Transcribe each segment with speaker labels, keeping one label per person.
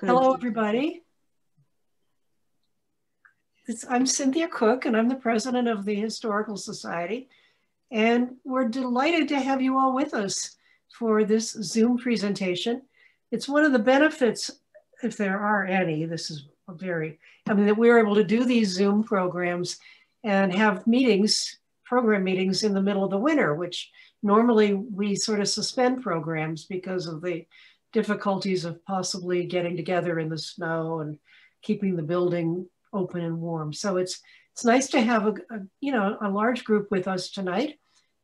Speaker 1: Hello, everybody. I'm Cynthia Cook, and I'm the president of the Historical Society. And we're delighted to have you all with us for this Zoom presentation. It's one of the benefits, if there are any, this is that we're able to do these Zoom programs and have meetings, program meetings in the middle of the winter, which normally we sort of suspend programs because of the difficulties of possibly getting together in the snow and keeping the building open and warm. So it's nice to have a large group with us tonight,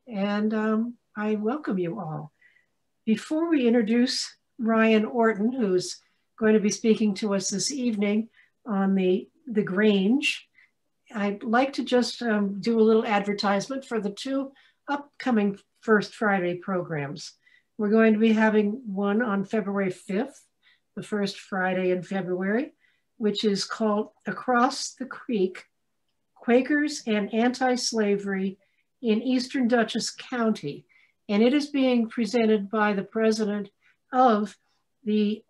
Speaker 1: and I welcome you all. Before we introduce Ryan Orton, who's going to be speaking to us this evening on the Grange, I'd like to just do a little advertisement for the two upcoming First Friday programs. We're going to be having one on February 5th, the first Friday in February, which is called Across the Creek, Quakers and Anti-Slavery in Eastern Dutchess County. And it is being presented by the president of the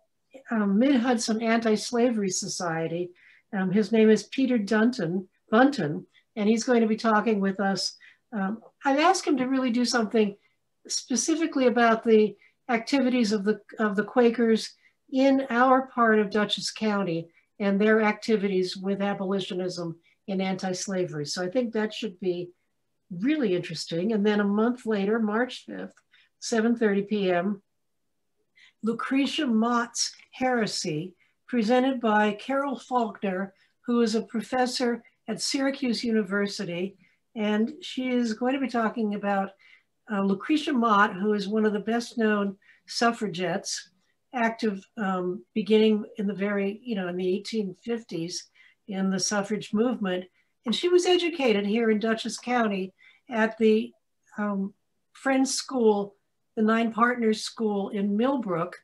Speaker 1: Mid-Hudson Anti-Slavery Society. His name is Peter Bunton, and he's going to be talking with us. I've asked him to really do something specifically about the activities of the Quakers in our part of Dutchess County and their activities with abolitionism and anti-slavery. So I think that should be really interesting. And then a month later, March 5th, 7:30 p.m., Lucretia Mott's Heresy, presented by Carol Faulkner, who is a professor at Syracuse University. And she is going to be talking about Lucretia Mott, who is one of the best known suffragettes, active beginning in the in the 1850s in the suffrage movement. And she was educated here in Dutchess County at the Friends School, the Nine Partners School in Millbrook,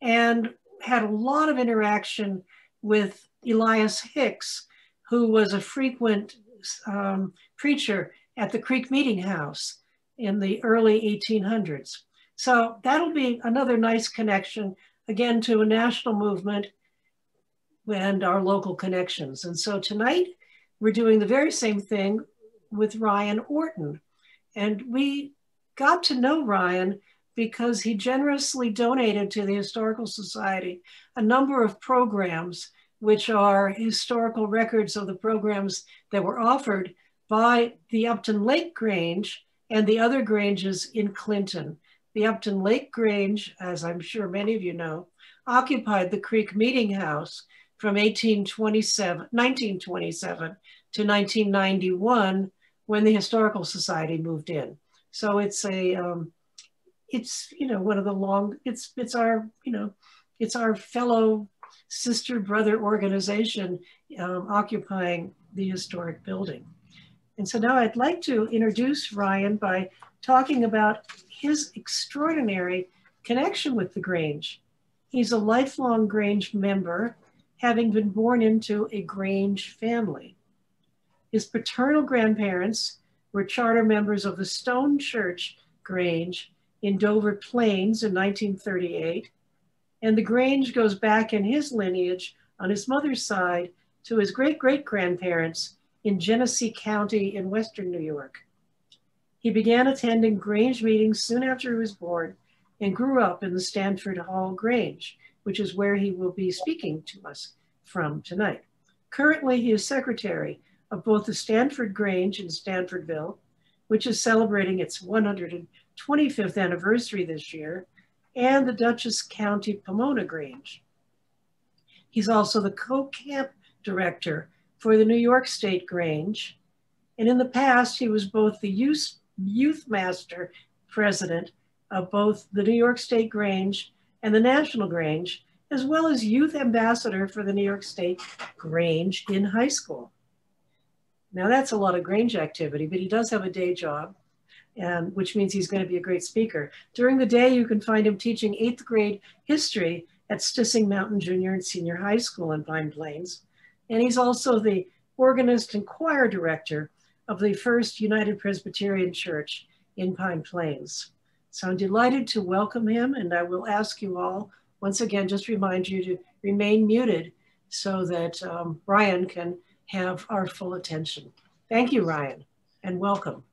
Speaker 1: and had a lot of interaction with Elias Hicks, who was a frequent preacher at the Creek Meeting House in the early 1800s. So that'll be another nice connection, again, to a national movement and our local connections. And so tonight, we're doing the very same thing with Ryan Orton. And we got to know Ryan because he generously donated to the Historical Society a number of programs, which are historical records of the programs that were offered by the Upton Lake Grange and the other Granges in Clinton. The Upton Lake Grange, as I'm sure many of you know, occupied the Creek Meeting House from 1927 to 1991 when the Historical Society moved in. So it's one of the long, it's our fellow sister brother organization occupying the historic building. And so now I'd like to introduce Ryan by talking about his extraordinary connection with the Grange. He's a lifelong Grange member, having been born into a Grange family. His paternal grandparents were charter members of the Stone Church Grange in Dover Plains in 1938. And the Grange goes back in his lineage on his mother's side to his great-great-grandparents in Genesee County in Western New York. He began attending Grange meetings soon after he was born and grew up in the Stanford Hall Grange, which is where he will be speaking to us from tonight. Currently, he is secretary of both the Stanford Grange in Stanfordville, which is celebrating its 125th anniversary this year, and the Dutchess County Pomona Grange. He's also the co-camp director for the New York State Grange. And in the past, he was both the youth master president of both the New York State Grange and the National Grange, as well as youth ambassador for the New York State Grange in high school. Now that's a lot of Grange activity, but he does have a day job, and which means he's going to be a great speaker. During the day, you can find him teaching 8th grade history at Stissing Mountain Junior and Senior High School in Pine Plains. And he's also the organist and choir director of the First United Presbyterian Church in Pine Plains. So I'm delighted to welcome him, and I will ask you all, once again, just remind you to remain muted so that Ryan can have our full attention. Thank you, Ryan, and welcome.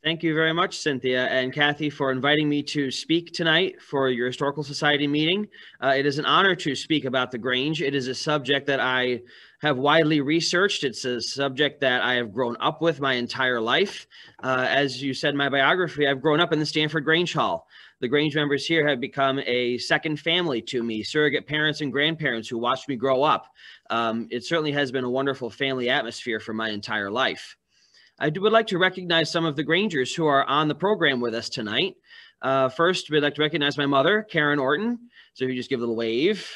Speaker 2: Thank you very much, Cynthia and Kathy, for inviting me to speak tonight for your Historical Society meeting. It is an honor to speak about the Grange. It is a subject that I have widely researched. It's a subject that I have grown up with my entire life. As you said in my biography, I've grown up in the Stanford Grange Hall. The Grange members here have become a second family to me, surrogate parents and grandparents who watched me grow up. It certainly has been a wonderful family atmosphere for my entire life. I would like to recognize some of the Grangers who are on the program with us tonight. First, we'd like to recognize my mother, Karen Orton. So if you just give a little wave.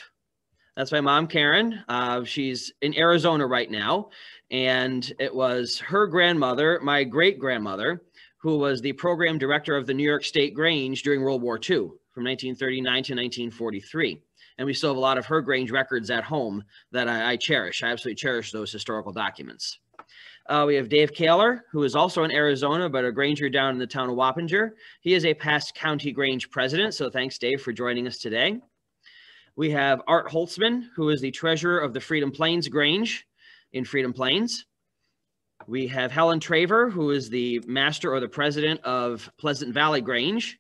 Speaker 2: That's my mom, Karen. She's in Arizona right now. And it was her grandmother, my great-grandmother, who was the program director of the New York State Grange during World War II from 1939 to 1943. And we still have a lot of her Grange records at home that I cherish. I absolutely cherish those historical documents. We have Dave Kaler, who is also in Arizona, but a Granger down in the town of Wappinger. He is a past county Grange president, so thanks, Dave, for joining us today. We have Art Holtzman, who is the treasurer of the Freedom Plains Grange in Freedom Plains. We have Helen Traver, who is the master or the president of Pleasant Valley Grange.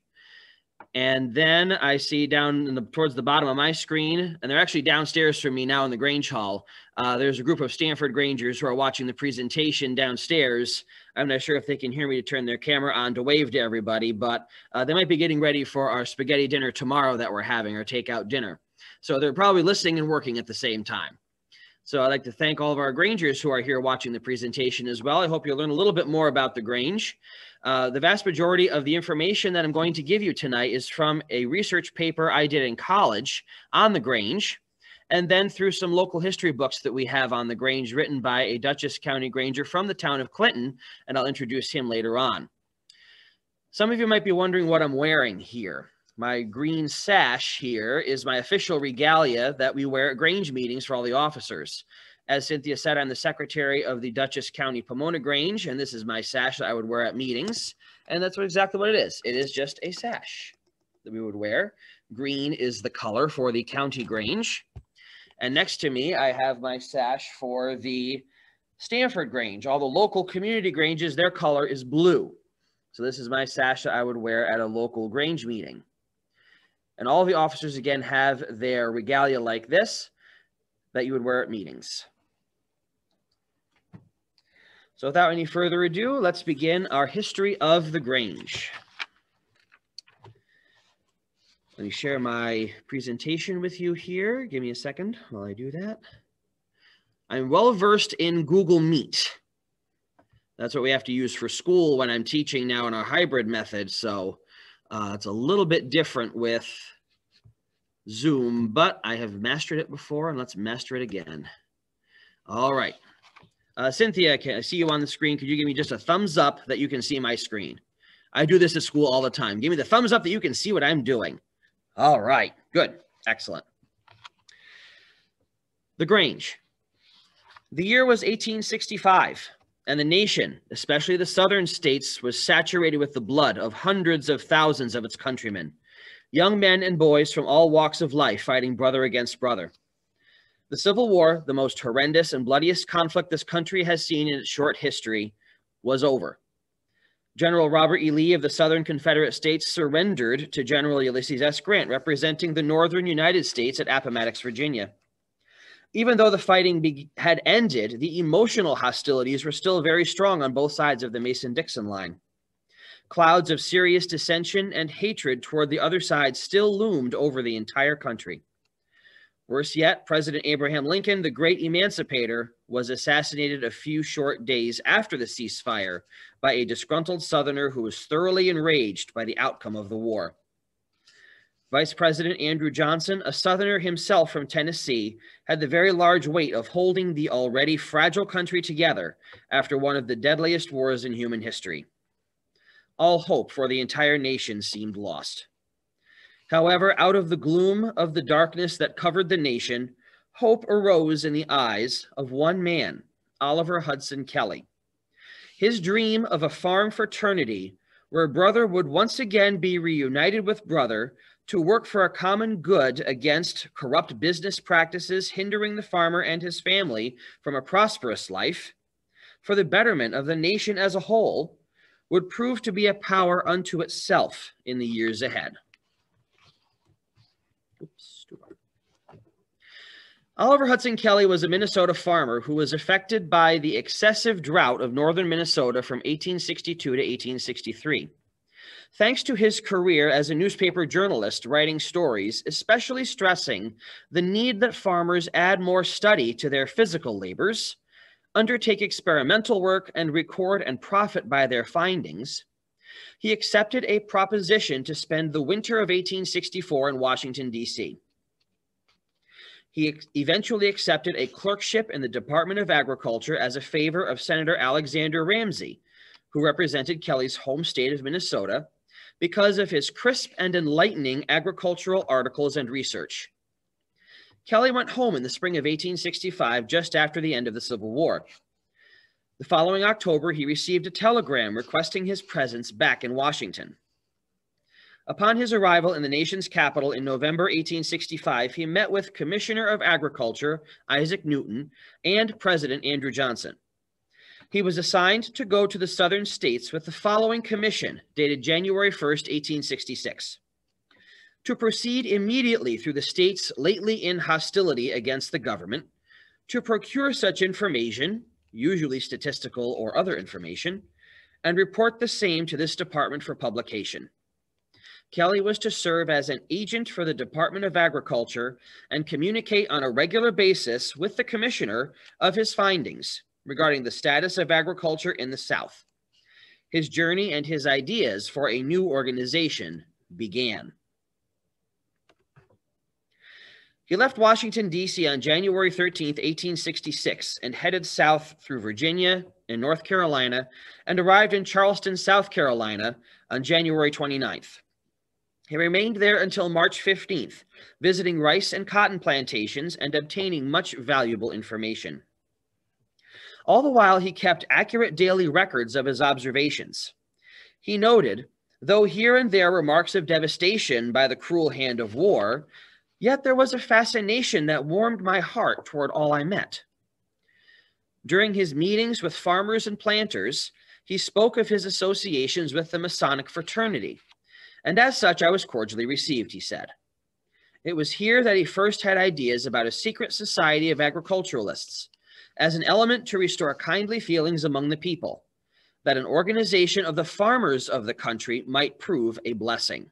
Speaker 2: And then I see down towards the bottom of my screen, and they're actually downstairs from me now in the Grange Hall. There's a group of Stanford Grangers who are watching the presentation downstairs. I'm not sure if they can hear me to turn their camera on to wave to everybody, but they might be getting ready for our spaghetti dinner tomorrow that we're having, our takeout dinner. So they're probably listening and working at the same time. So I'd like to thank all of our Grangers who are here watching the presentation as well. I hope you'll learn a little bit more about the Grange. The vast majority of the information that I'm going to give you tonight is from a research paper I did in college on the Grange, and then through some local history books that we have on the Grange written by a Dutchess County Granger from the town of Clinton, and I'll introduce him later on. Some of you might be wondering what I'm wearing here. My green sash here is my official regalia that we wear at Grange meetings for all the officers. As Cynthia said, I'm the secretary of the Dutchess County Pomona Grange, and this is my sash that I would wear at meetings. And that's exactly what it is. It is just a sash that we would wear. Green is the color for the county Grange. And next to me, I have my sash for the Stanford Grange. All the local community Granges, their color is blue. So this is my sash that I would wear at a local Grange meeting. And all the officers, again, have their regalia like this that you would wear at meetings. So without any further ado, let's begin our history of the Grange. Let me share my presentation with you here. Give me a second while I do that. I'm well versed in Google Meet. That's what we have to use for school when I'm teaching now in our hybrid method. So it's a little bit different with Zoom, but I have mastered it before, and let's master it again. All right. Cynthia, I see you on the screen. Could you give me just a thumbs up that you can see my screen? I do this at school all the time. Give me the thumbs up that you can see what I'm doing. All right. Good. Excellent. The Grange. The year was 1865. And the nation, especially the southern states, was saturated with the blood of hundreds of thousands of its countrymen, young men and boys from all walks of life fighting brother against brother. The Civil War, the most horrendous and bloodiest conflict this country has seen in its short history, was over. General Robert E. Lee of the Southern Confederate States surrendered to General Ulysses S. Grant, representing the northern United States at Appomattox, Virginia. Even though the fighting had ended, the emotional hostilities were still very strong on both sides of the Mason-Dixon line. Clouds of serious dissension and hatred toward the other side still loomed over the entire country. Worse yet, President Abraham Lincoln, the great emancipator, was assassinated a few short days after the ceasefire by a disgruntled Southerner who was thoroughly enraged by the outcome of the war. Vice President Andrew Johnson, a Southerner himself from Tennessee, had the very large weight of holding the already fragile country together after one of the deadliest wars in human history. All hope for the entire nation seemed lost. However, out of the gloom of the darkness that covered the nation, hope arose in the eyes of one man, Oliver Hudson Kelley. His dream of a farm fraternity where brother would once again be reunited with brother to work for a common good against corrupt business practices hindering the farmer and his family from a prosperous life, for the betterment of the nation as a whole, would prove to be a power unto itself in the years ahead. Oliver Hudson Kelley was a Minnesota farmer who was affected by the excessive drought of northern Minnesota from 1862 to 1863. Thanks to his career as a newspaper journalist writing stories, especially stressing the need that farmers add more study to their physical labors, undertake experimental work, and record and profit by their findings, he accepted a proposition to spend the winter of 1864 in Washington, D.C. He eventually accepted a clerkship in the Department of Agriculture as a favor of Senator Alexander Ramsey, who represented Kelley's home state of Minnesota, because of his crisp and enlightening agricultural articles and research. Kelley went home in the spring of 1865, just after the end of the Civil War. The following October, he received a telegram requesting his presence back in Washington. Upon his arrival in the nation's capital in November 1865, he met with Commissioner of Agriculture Isaac Newton and President Andrew Johnson. He was assigned to go to the southern states with the following commission, dated January 1st, 1866. To proceed immediately through the states lately in hostility against the government, to procure such information, usually statistical or other information, and report the same to this department for publication. Kelley was to serve as an agent for the Department of Agriculture and communicate on a regular basis with the commissioner of his findings regarding the status of agriculture in the South. His journey and his ideas for a new organization began. He left Washington, D.C. on January 13, 1866, and headed south through Virginia and North Carolina, and arrived in Charleston, South Carolina on January 29th. He remained there until March 15th, visiting rice and cotton plantations and obtaining much valuable information. All the while, he kept accurate daily records of his observations. He noted, though here and there remarks of devastation by the cruel hand of war, yet there was a fascination that warmed my heart toward all I met. During his meetings with farmers and planters, he spoke of his associations with the Masonic fraternity, and as such I was cordially received, he said. It was here that he first had ideas about a secret society of agriculturalists, as an element to restore kindly feelings among the people, that an organization of the farmers of the country might prove a blessing.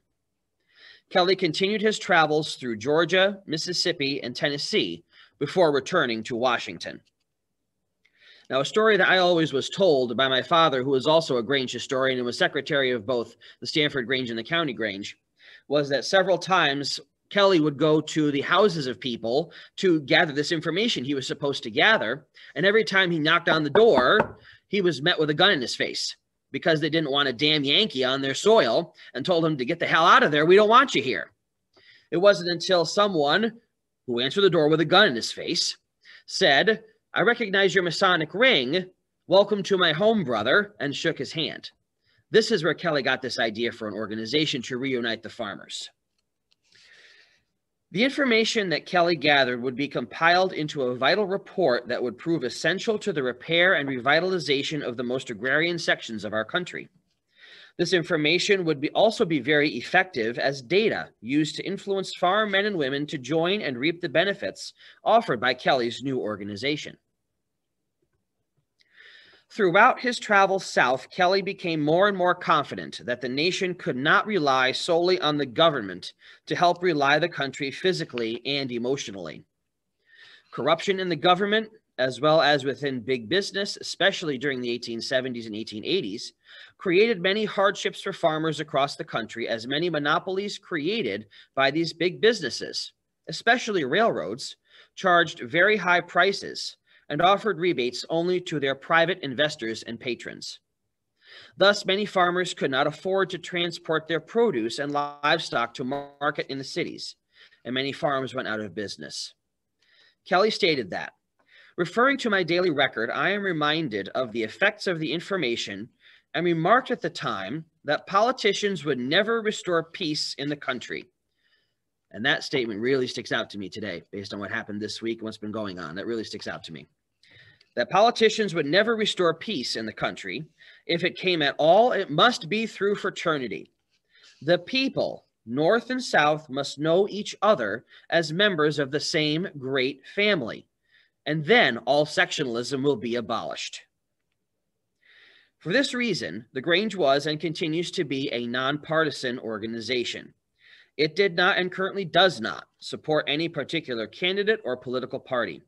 Speaker 2: Kelley continued his travels through Georgia, Mississippi, and Tennessee before returning to Washington. Now, a story that I always was told by my father, who was also a Grange historian and was secretary of both the Stanford Grange and the County Grange, was that several times Kelley would go to the houses of people to gather this information he was supposed to gather, and every time he knocked on the door, he was met with a gun in his face because they didn't want a damn Yankee on their soil and told him to get the hell out of there. We don't want you here. It wasn't until someone who answered the door with a gun in his face said, "I recognize your Masonic ring. Welcome to my home, brother," and shook his hand. This is where Kelley got this idea for an organization to reunite the farmers. The information that Kelley gathered would be compiled into a vital report that would prove essential to the repair and revitalization of the most agrarian sections of our country. This information would also be very effective as data used to influence farm men and women to join and reap the benefits offered by Kelley's new organization. Throughout his travels south, Kelley became more and more confident that the nation could not rely solely on the government to help rely the country physically and emotionally. Corruption in the government, as well as within big business, especially during the 1870s and 1880s, created many hardships for farmers across the country, as many monopolies created by these big businesses, especially railroads, charged very high prices and offered rebates only to their private investors and patrons. Thus, many farmers could not afford to transport their produce and livestock to market in the cities, and many farms went out of business. Kelley stated that, "Referring to my daily record, I am reminded of the effects of the information and remarked at the time that politicians would never restore peace in the country, And that statement really sticks out to me today, based on what happened this week and what's been going on. That really sticks out to me. That politicians would never restore peace in the country. If it came at all, it must be through fraternity. The people, North and South, must know each other as members of the same great family, and then all sectionalism will be abolished. For this reason, the Grange was and continues to be a nonpartisan organization. It did not and currently does not support any particular candidate or political party.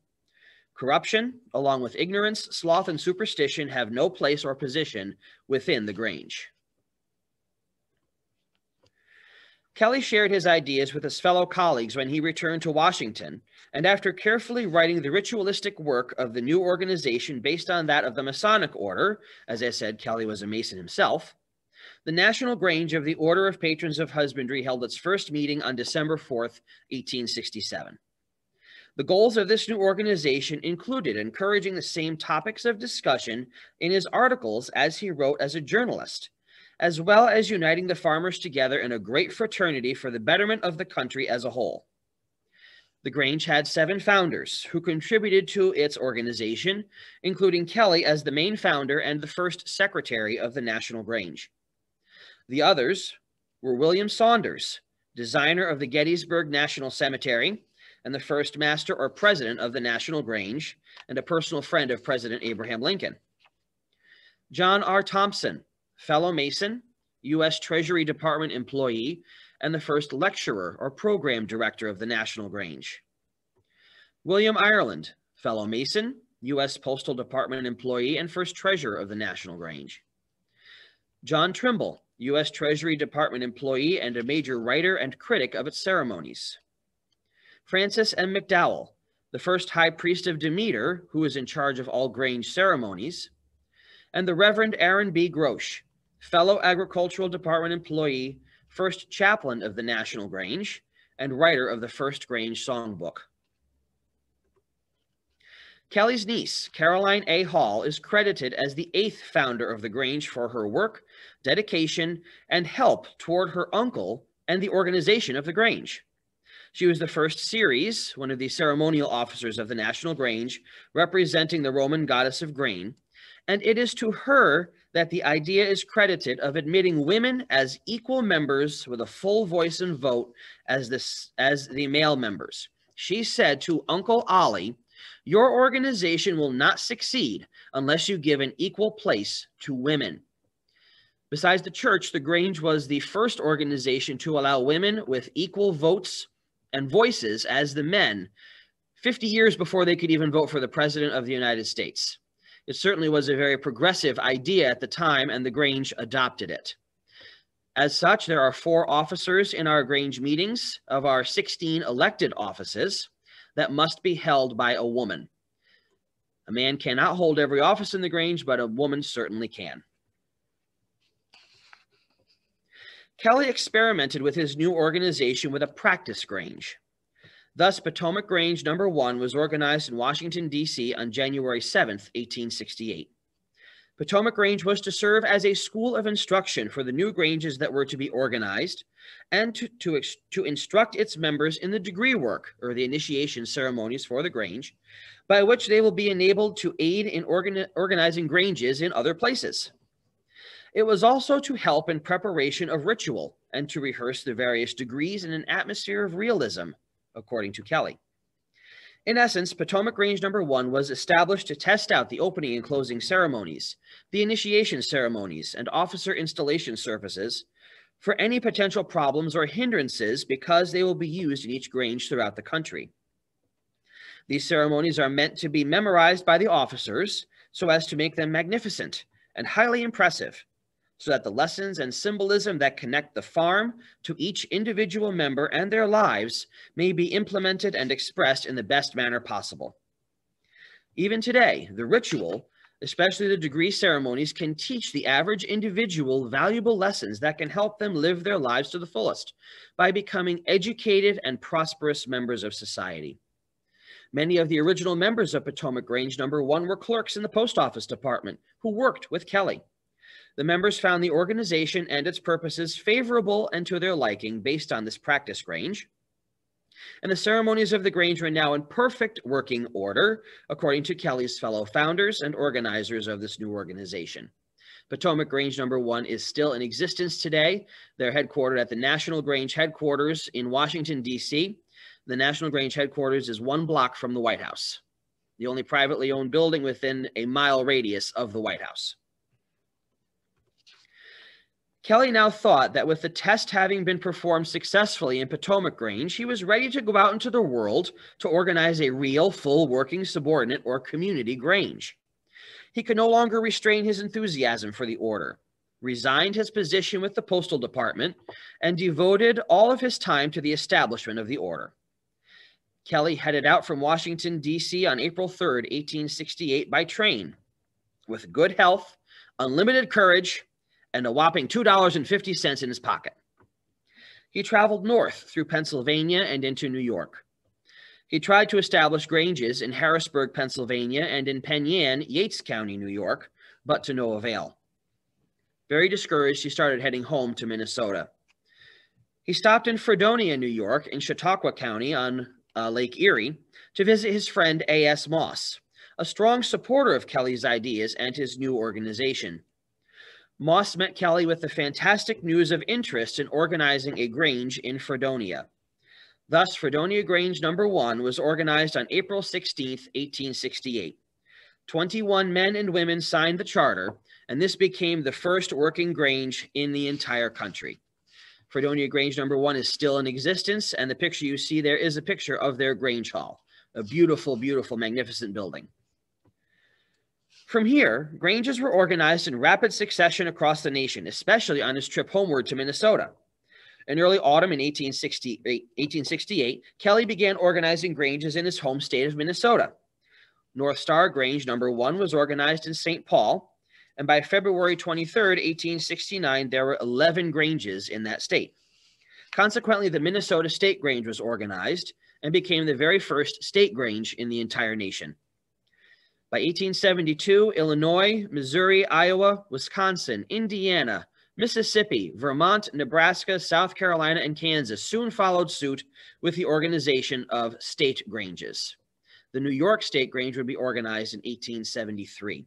Speaker 2: Corruption, along with ignorance, sloth, and superstition, have no place or position within the Grange. Kelly shared his ideas with his fellow colleagues when he returned to Washington, and after carefully writing the ritualistic work of the new organization based on that of the Masonic Order, as I said, Kelly was a Mason himself, the National Grange of the Order of Patrons of Husbandry held its first meeting on December 4th, 1867. The goals of this new organization included encouraging the same topics of discussion in his articles as he wrote as a journalist, as well as uniting the farmers together in a great fraternity for the betterment of the country as a whole. The Grange had 7 founders who contributed to its organization, including Kelly as the main founder and the first secretary of the National Grange. The others were William Saunders, designer of the Gettysburg National Cemetery, and the first master or president of the National Grange, and a personal friend of President Abraham Lincoln. John R. Thompson, fellow Mason, U.S. Treasury Department employee, and the first lecturer or program director of the National Grange. William Ireland, fellow Mason, U.S. Postal Department employee, and first treasurer of the National Grange. John Trimble, U.S. Treasury Department employee and a major writer and critic of its ceremonies. Francis M. Mcdowell, the first high priest of Demeter, who was in charge of all Grange ceremonies, and the Reverend Aaron B. Grosh, fellow Agricultural Department employee, first chaplain of the National Grange, and writer of the first Grange songbook. Kelly's niece, Caroline A. Hall, is credited as the 8th founder of the Grange for her work, dedication, and help toward her uncle and the organization of the Grange. She was the first Ceres, one of the ceremonial officers of the National Grange, representing the Roman goddess of grain, and it is to her that the idea is credited of admitting women as equal members with a full voice and vote as the male members. She said to Uncle Ollie, "Your organization will not succeed unless you give an equal place to women." Besides the church, the Grange was the first organization to allow women with equal votes and voices as the men, 50 years before they could even vote for the President of the United States. It certainly was a very progressive idea at the time, and the Grange adopted it. As such, there are 4 officers in our Grange meetings of our 16 elected offices that must be held by a woman. A man cannot hold every office in the Grange, but a woman certainly can. Kelly experimented with his new organization with a practice Grange. Thus, Potomac Grange No. 1 was organized in Washington, D.C. on January 7th, 1868. Potomac Grange was to serve as a school of instruction for the new Granges that were to be organized, and to instruct its members in the degree work, or the initiation ceremonies for the Grange, by which they will be enabled to aid in organizing Granges in other places. It was also to help in preparation of ritual and to rehearse the various degrees in an atmosphere of realism, according to Kelly. In essence, Potomac Grange No. 1 was established to test out the opening and closing ceremonies, the initiation ceremonies, and officer installation services for any potential problems or hindrances, because they will be used in each Grange throughout the country. These ceremonies are meant to be memorized by the officers so as to make them magnificent and highly impressive, so that the lessons and symbolism that connect the farm to each individual member and their lives may be implemented and expressed in the best manner possible. Even today, the ritual, especially the degree ceremonies, can teach the average individual valuable lessons that can help them live their lives to the fullest by becoming educated and prosperous members of society. Many of the original members of Potomac Grange No. 1 were clerks in the post office department who worked with Kelly. The members found the organization and its purposes favorable and to their liking based on this practice Grange. and the ceremonies of the Grange were now in perfect working order, according to Kelly's fellow founders and organizers of this new organization. Potomac Grange No. 1 is still in existence today. They're headquartered at the National Grange headquarters in Washington, D.C. The National Grange headquarters is 1 block from the White House, the only privately owned building within a mile radius of the White House. Kelly now thought that with the test having been performed successfully in Potomac Grange, he was ready to go out into the world to organize a real, full working subordinate or community Grange. He could no longer restrain his enthusiasm for the order, resigned his position with the Postal Department, and devoted all of his time to the establishment of the order. Kelly headed out from Washington, D.C. on April 3rd, 1868 by train, with good health, unlimited courage, and a whopping $2.50 in his pocket. He traveled north through Pennsylvania and into New York. He tried to establish Granges in Harrisburg, Pennsylvania, and in Penn Yan, Yates County, New York, but to no avail. Very discouraged, he started heading home to Minnesota. He stopped in Fredonia, New York, in Chautauqua County on Lake Erie, to visit his friend A.S. Moss, a strong supporter of Kelly's ideas and his new organization. Moss met Kelly with the fantastic news of interest in organizing a Grange in Fredonia. Thus, Fredonia Grange No. 1 was organized on April 16, 1868. 21 men and women signed the charter, and this became the first working Grange in the entire country. Fredonia Grange No. 1 is still in existence, and the picture you see there is a picture of their Grange Hall, a beautiful, beautiful, magnificent building. From here, Granges were organized in rapid succession across the nation, especially on his trip homeward to Minnesota. In early autumn in 1868, Kelly began organizing Granges in his home state of Minnesota. North Star Grange No. 1 was organized in St. Paul, and by February 23, 1869, there were 11 Granges in that state. Consequently, the Minnesota State Grange was organized and became the very first state Grange in the entire nation. By 1872, Illinois, Missouri, Iowa, Wisconsin, Indiana, Mississippi, Vermont, Nebraska, South Carolina, and Kansas soon followed suit with the organization of state Granges. The New York State Grange would be organized in 1873.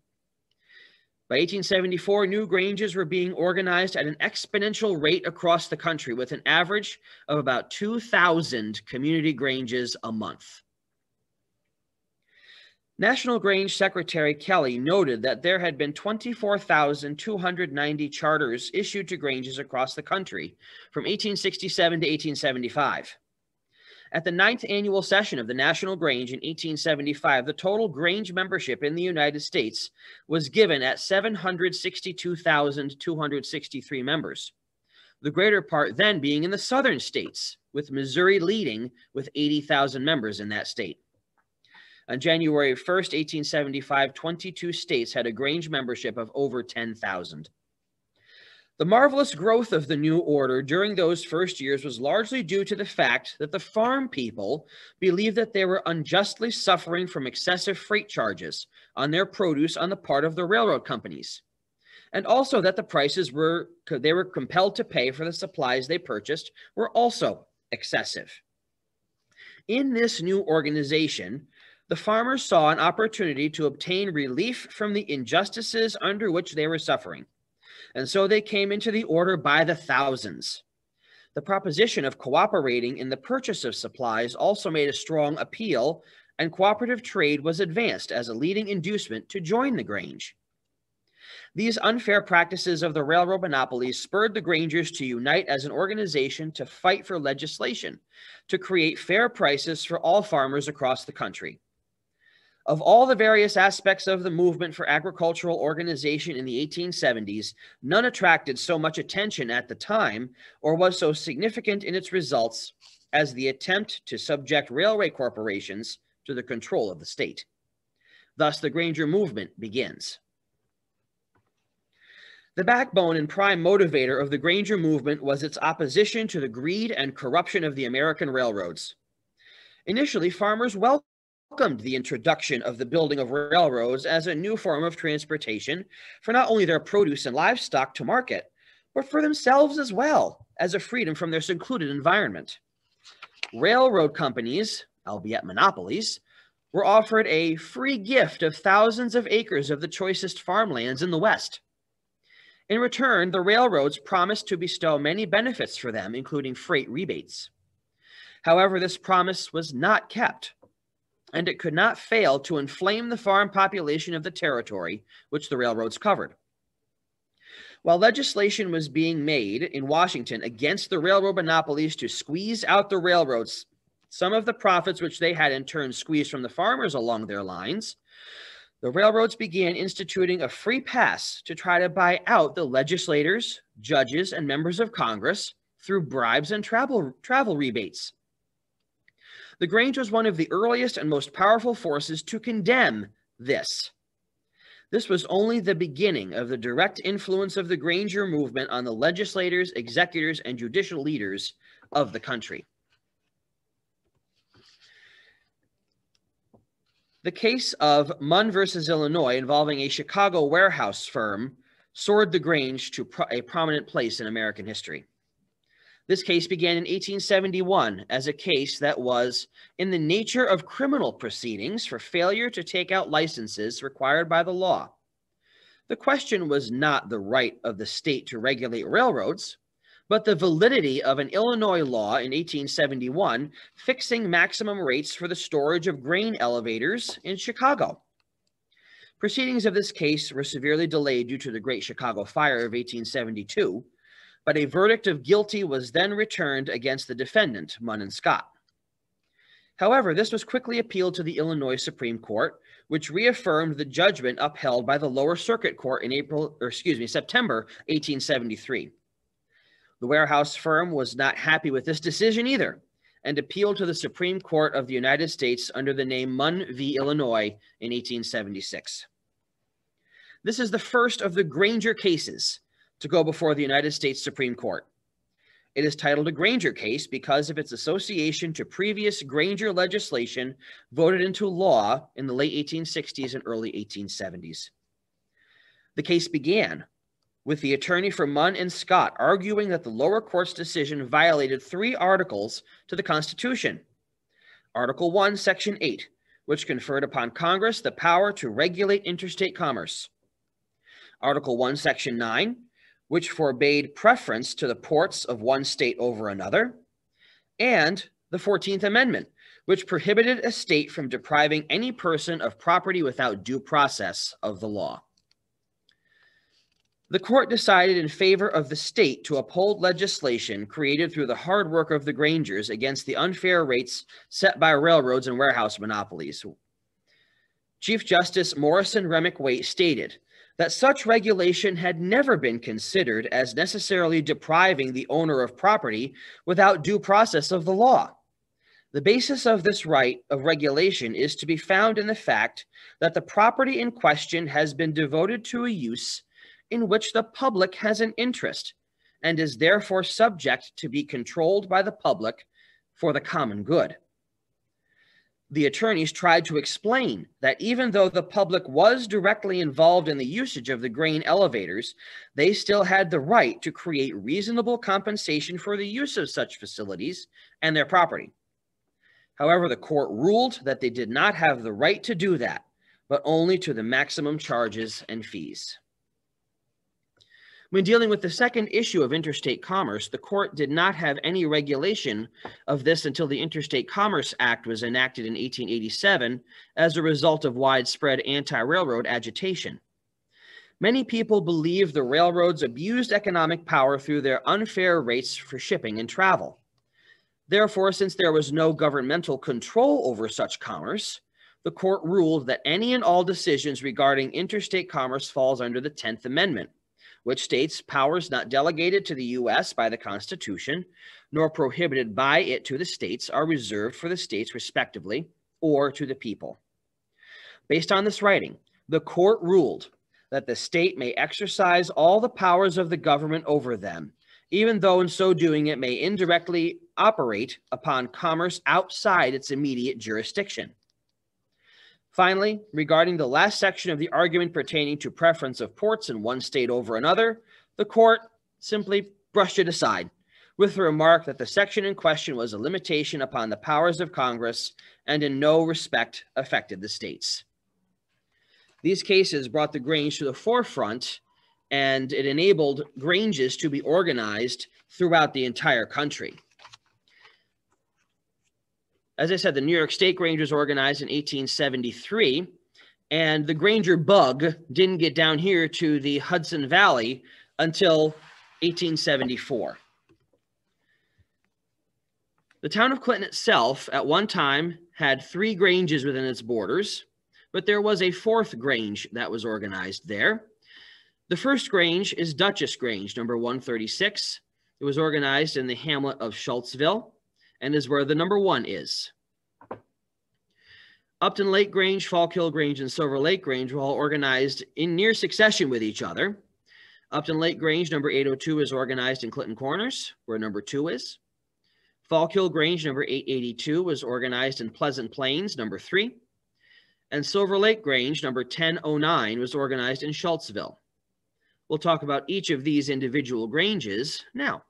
Speaker 2: By 1874, new Granges were being organized at an exponential rate across the country, with an average of about 2,000 community Granges a month. National Grange Secretary Kelly noted that there had been 24,290 charters issued to Granges across the country from 1867 to 1875. At the 9th annual session of the National Grange in 1875, the total Grange membership in the United States was given at 762,263 members, the greater part then being in the southern states, with Missouri leading with 80,000 members in that state. On January 1st, 1875, 22 states had a Grange membership of over 10,000. The marvelous growth of the new order during those first years was largely due to the fact that the farm people believed that they were unjustly suffering from excessive freight charges on their produce on the part of the railroad companies, and also that the prices they were compelled to pay for the supplies they purchased were also excessive. In this new organization, the farmers saw an opportunity to obtain relief from the injustices under which they were suffering, and so they came into the order by the thousands. The proposition of cooperating in the purchase of supplies also made a strong appeal, and cooperative trade was advanced as a leading inducement to join the Grange. These unfair practices of the railroad monopolies spurred the Grangers to unite as an organization to fight for legislation to create fair prices for all farmers across the country. Of all the various aspects of the movement for agricultural organization in the 1870s, none attracted so much attention at the time or was so significant in its results as the attempt to subject railway corporations to the control of the state. Thus, the Granger movement begins. The backbone and prime motivator of the Granger movement was its opposition to the greed and corruption of the American railroads. Initially, farmers welcomed the introduction of the building of railroads as a new form of transportation for not only their produce and livestock to market, but for themselves as well, as a freedom from their secluded environment. railroad companies, albeit monopolies, were offered a free gift of thousands of acres of the choicest farmlands in the West. In return, the railroads promised to bestow many benefits for them, including freight rebates. However, this promise was not kept, and it could not fail to inflame the farm population of the territory which the railroads covered. While legislation was being made in Washington against the railroad monopolies to squeeze out the railroads some of the profits which they had in turn squeezed from the farmers along their lines, the railroads began instituting a free pass to try to buy out the legislators, judges, and members of Congress through bribes and travel rebates. The Grange was one of the earliest and most powerful forces to condemn this. This was only the beginning of the direct influence of the Granger movement on the legislators, executors, and judicial leaders of the country. The case of Munn versus Illinois involving a Chicago warehouse firm soared the Grange to a prominent place in American history. This case began in 1871 as a case that was in the nature of criminal proceedings for failure to take out licenses required by the law. The question was not the right of the state to regulate railroads, but the validity of an Illinois law in 1871 fixing maximum rates for the storage of grain elevators in Chicago. Proceedings of this case were severely delayed due to the Great Chicago Fire of 1872, but a verdict of guilty was then returned against the defendant, Munn and Scott. However, this was quickly appealed to the Illinois Supreme Court, which reaffirmed the judgment upheld by the lower circuit court in September 1873. The warehouse firm was not happy with this decision either, and appealed to the Supreme Court of the United States under the name Munn v. Illinois in 1876. This is the first of the Grainger cases to go before the United States Supreme Court. It is titled a Grainger case because of its association to previous Grainger legislation voted into law in the late 1860s and early 1870s. The case began with the attorney for Munn and Scott arguing that the lower court's decision violated 3 articles to the Constitution. Article 1, Section 8, which conferred upon Congress the power to regulate interstate commerce. Article 1, Section 9, which forbade preference to the ports of one state over another. And the 14th Amendment, which prohibited a state from depriving any person of property without due process of the law. The court decided in favor of the state to uphold legislation created through the hard work of the Graingers against the unfair rates set by railroads and warehouse monopolies. Chief Justice Morrison Remick Waite stated that such regulation had never been considered as necessarily depriving the owner of property without due process of the law. The basis of this right of regulation is to be found in the fact that the property in question has been devoted to a use in which the public has an interest and is therefore subject to be controlled by the public for the common good. The attorneys tried to explain that even though the public was directly involved in the usage of the grain elevators, they still had the right to create reasonable compensation for the use of such facilities and their property. However, the court ruled that they did not have the right to do that, but only to the maximum charges and fees. When dealing with the second issue of interstate commerce, the court did not have any regulation of this until the Interstate Commerce Act was enacted in 1887 as a result of widespread anti-railroad agitation. Many people believe the railroads abused economic power through their unfair rates for shipping and travel. Therefore, since there was no governmental control over such commerce, the court ruled that any and all decisions regarding interstate commerce falls under the 10th Amendment, which states powers not delegated to the U.S. by the Constitution, nor prohibited by it to the states, are reserved for the states respectively, or to the people. Based on this writing, the court ruled that the state may exercise all the powers of the government over them, even though in so doing it may indirectly operate upon commerce outside its immediate jurisdiction. Finally, regarding the last section of the argument pertaining to preference of ports in one state over another, the court simply brushed it aside, with the remark that the section in question was a limitation upon the powers of Congress and in no respect affected the states. These cases brought the Grange to the forefront, and it enabled Granges to be organized throughout the entire country. As I said, the New York State Grange was organized in 1873, and the Granger bug didn't get down here to the Hudson Valley until 1874. The town of Clinton itself at one time had 3 Granges within its borders, but there was a 4th Grange that was organized there. The first Grange is Dutchess Grange, number 136. It was organized in the hamlet of Schultzville and is where the number 1 is. Upton Lake Grange, Fallkill Grange, and Silver Lake Grange were all organized in near succession with each other. Upton Lake Grange, number 802, is organized in Clinton Corners, where number 2 is. Fallkill Grange, number 882, was organized in Pleasant Plains, number 3. And Silver Lake Grange, number 1009, was organized in Schultzville. We'll talk about each of these individual Granges now.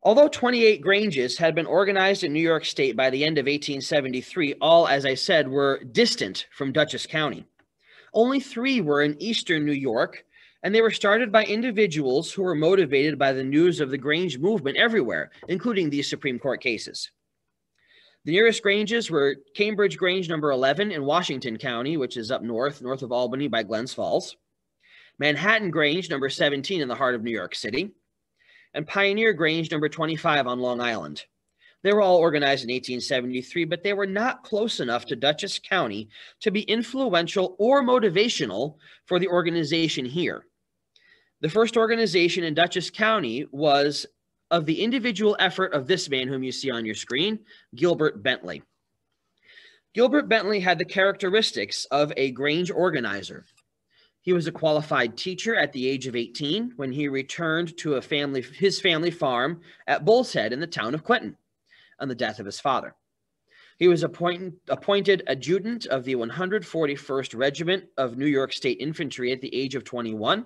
Speaker 2: Although 28 Granges had been organized in New York State by the end of 1873, all, as I said, were distant from Dutchess County. Only 3 were in eastern New York, and they were started by individuals who were motivated by the news of the Grange movement everywhere, including these Supreme Court cases. The nearest Granges were Cambridge Grange number 11 in Washington County, which is up north of Albany by Glens Falls. Manhattan Grange number 17 in the heart of New York City. And Pioneer Grange number 25 on Long Island. They were all organized in 1873, but they were not close enough to Dutchess County to be influential or motivational for the organization here. The first organization in Dutchess County was of the individual effort of this man whom you see on your screen, Gilbert Bentley. Gilbert Bentley had the characteristics of a Grange organizer. He was a qualified teacher at the age of 18 when he returned to his family farm at Bull's Head in the town of Clinton on the death of his father. He was appointed adjutant of the 141st Regiment of New York State Infantry at the age of 21.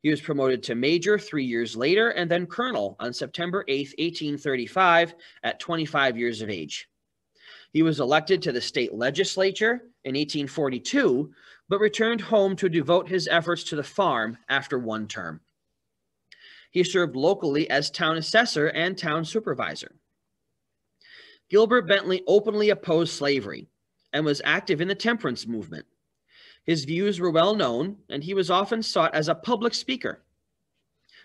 Speaker 2: He was promoted to major 3 years later and then colonel on September 8, 1835 at 25 years of age. He was elected to the state legislature in 1842, but returned home to devote his efforts to the farm after 1 term. He served locally as town assessor and town supervisor. Gilbert Bentley openly opposed slavery and was active in the temperance movement. His views were well known, and he was often sought as a public speaker.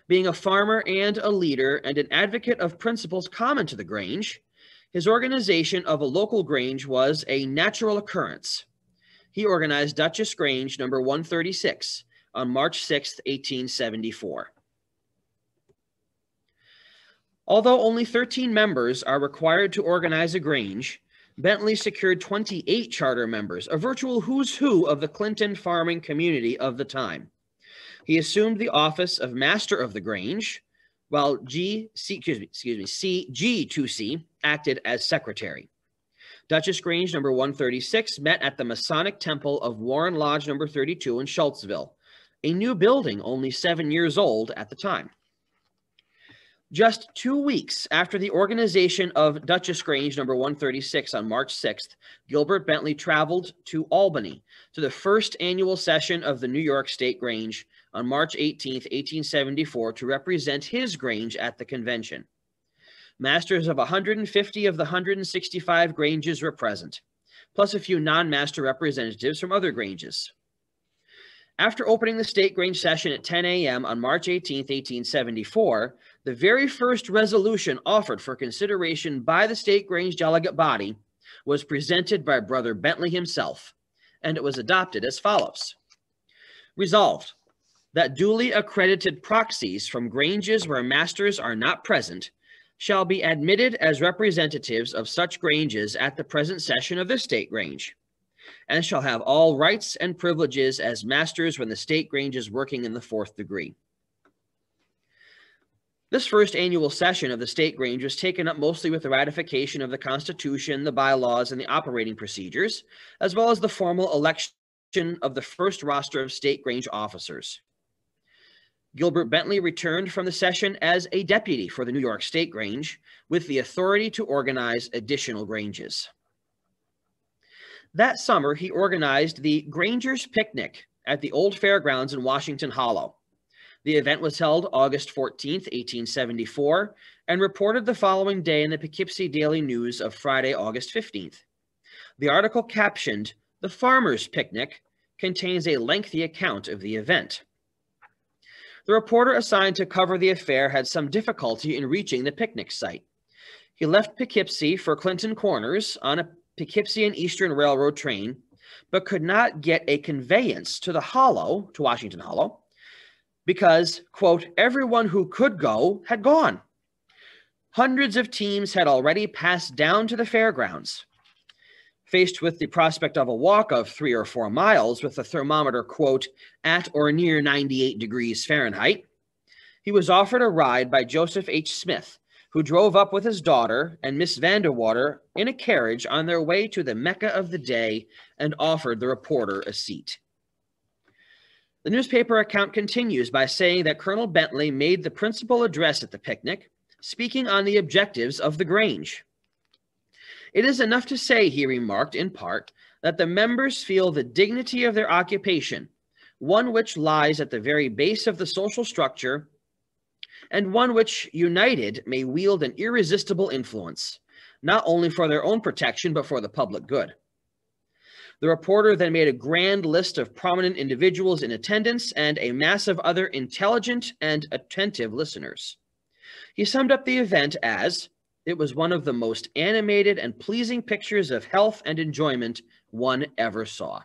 Speaker 2: Being a farmer and a leader and an advocate of principles common to the Grange, his organization of a local Grange was a natural occurrence. He organized Dutchess Grange number 136 on March 6, 1874. Although only 13 members are required to organize a Grange, Bentley secured 28 charter members, a virtual who's who of the Clinton farming community of the time. He assumed the office of Master of the Grange, while CG2C acted as secretary. Dutchess Grange number 136 met at the Masonic Temple of Warren Lodge number 32 in Schultzville, a new building only 7 years old at the time. Just 2 weeks after the organization of Dutchess Grange number 136 on March 6th, Gilbert Bentley traveled to Albany to the first annual session of the New York State Grange on March 18th, 1874 to represent his Grange at the convention. Masters of 150 of the 165 Granges were present, plus a few non-master representatives from other Granges. After opening the State Grange session at 10 a.m. on March 18, 1874, the very first resolution offered for consideration by the State Grange delegate body was presented by Brother Bentley himself, and it was adopted as follows. Resolved, that duly accredited proxies from Granges where masters are not present shall be admitted as representatives of such Granges at the present session of the State Grange, and shall have all rights and privileges as masters when the State Grange is working in the 4th degree. This first annual session of the State Grange was taken up mostly with the ratification of the Constitution, the bylaws, and the operating procedures, as well as the formal election of the first roster of State Grange officers. Gilbert Bentley returned from the session as a deputy for the New York State Grange with the authority to organize additional granges. That summer, he organized the Granger's Picnic at the Old Fairgrounds in Washington Hollow. The event was held August 14th, 1874, and reported the following day in the Poughkeepsie Daily News of Friday, August 15th. The article captioned, "The Farmer's Picnic," contains a lengthy account of the event. The reporter assigned to cover the affair had some difficulty in reaching the picnic site. He left Poughkeepsie for Clinton Corners on a Poughkeepsie and Eastern Railroad train, but could not get a conveyance to the Hollow, to Washington Hollow, because, quote, "everyone who could go had gone. Hundreds of teams had already passed down to the fairgrounds." Faced with the prospect of a walk of 3 or 4 miles with the thermometer, quote, "at or near 98 degrees Fahrenheit," he was offered a ride by Joseph H. Smith, who drove up with his daughter and Miss Vandewater in a carriage on their way to the Mecca of the day and offered the reporter a seat. The newspaper account continues by saying that Colonel Bentley made the principal address at the picnic, speaking on the objectives of the Grange. "It is enough to say," he remarked in part, "that the members feel the dignity of their occupation, one which lies at the very base of the social structure, and one which, united, may wield an irresistible influence, not only for their own protection, but for the public good." The reporter then made a grand list of prominent individuals in attendance and a mass of other intelligent and attentive listeners. He summed up the event as, "It was one of the most animated and pleasing pictures of health and enjoyment one ever saw."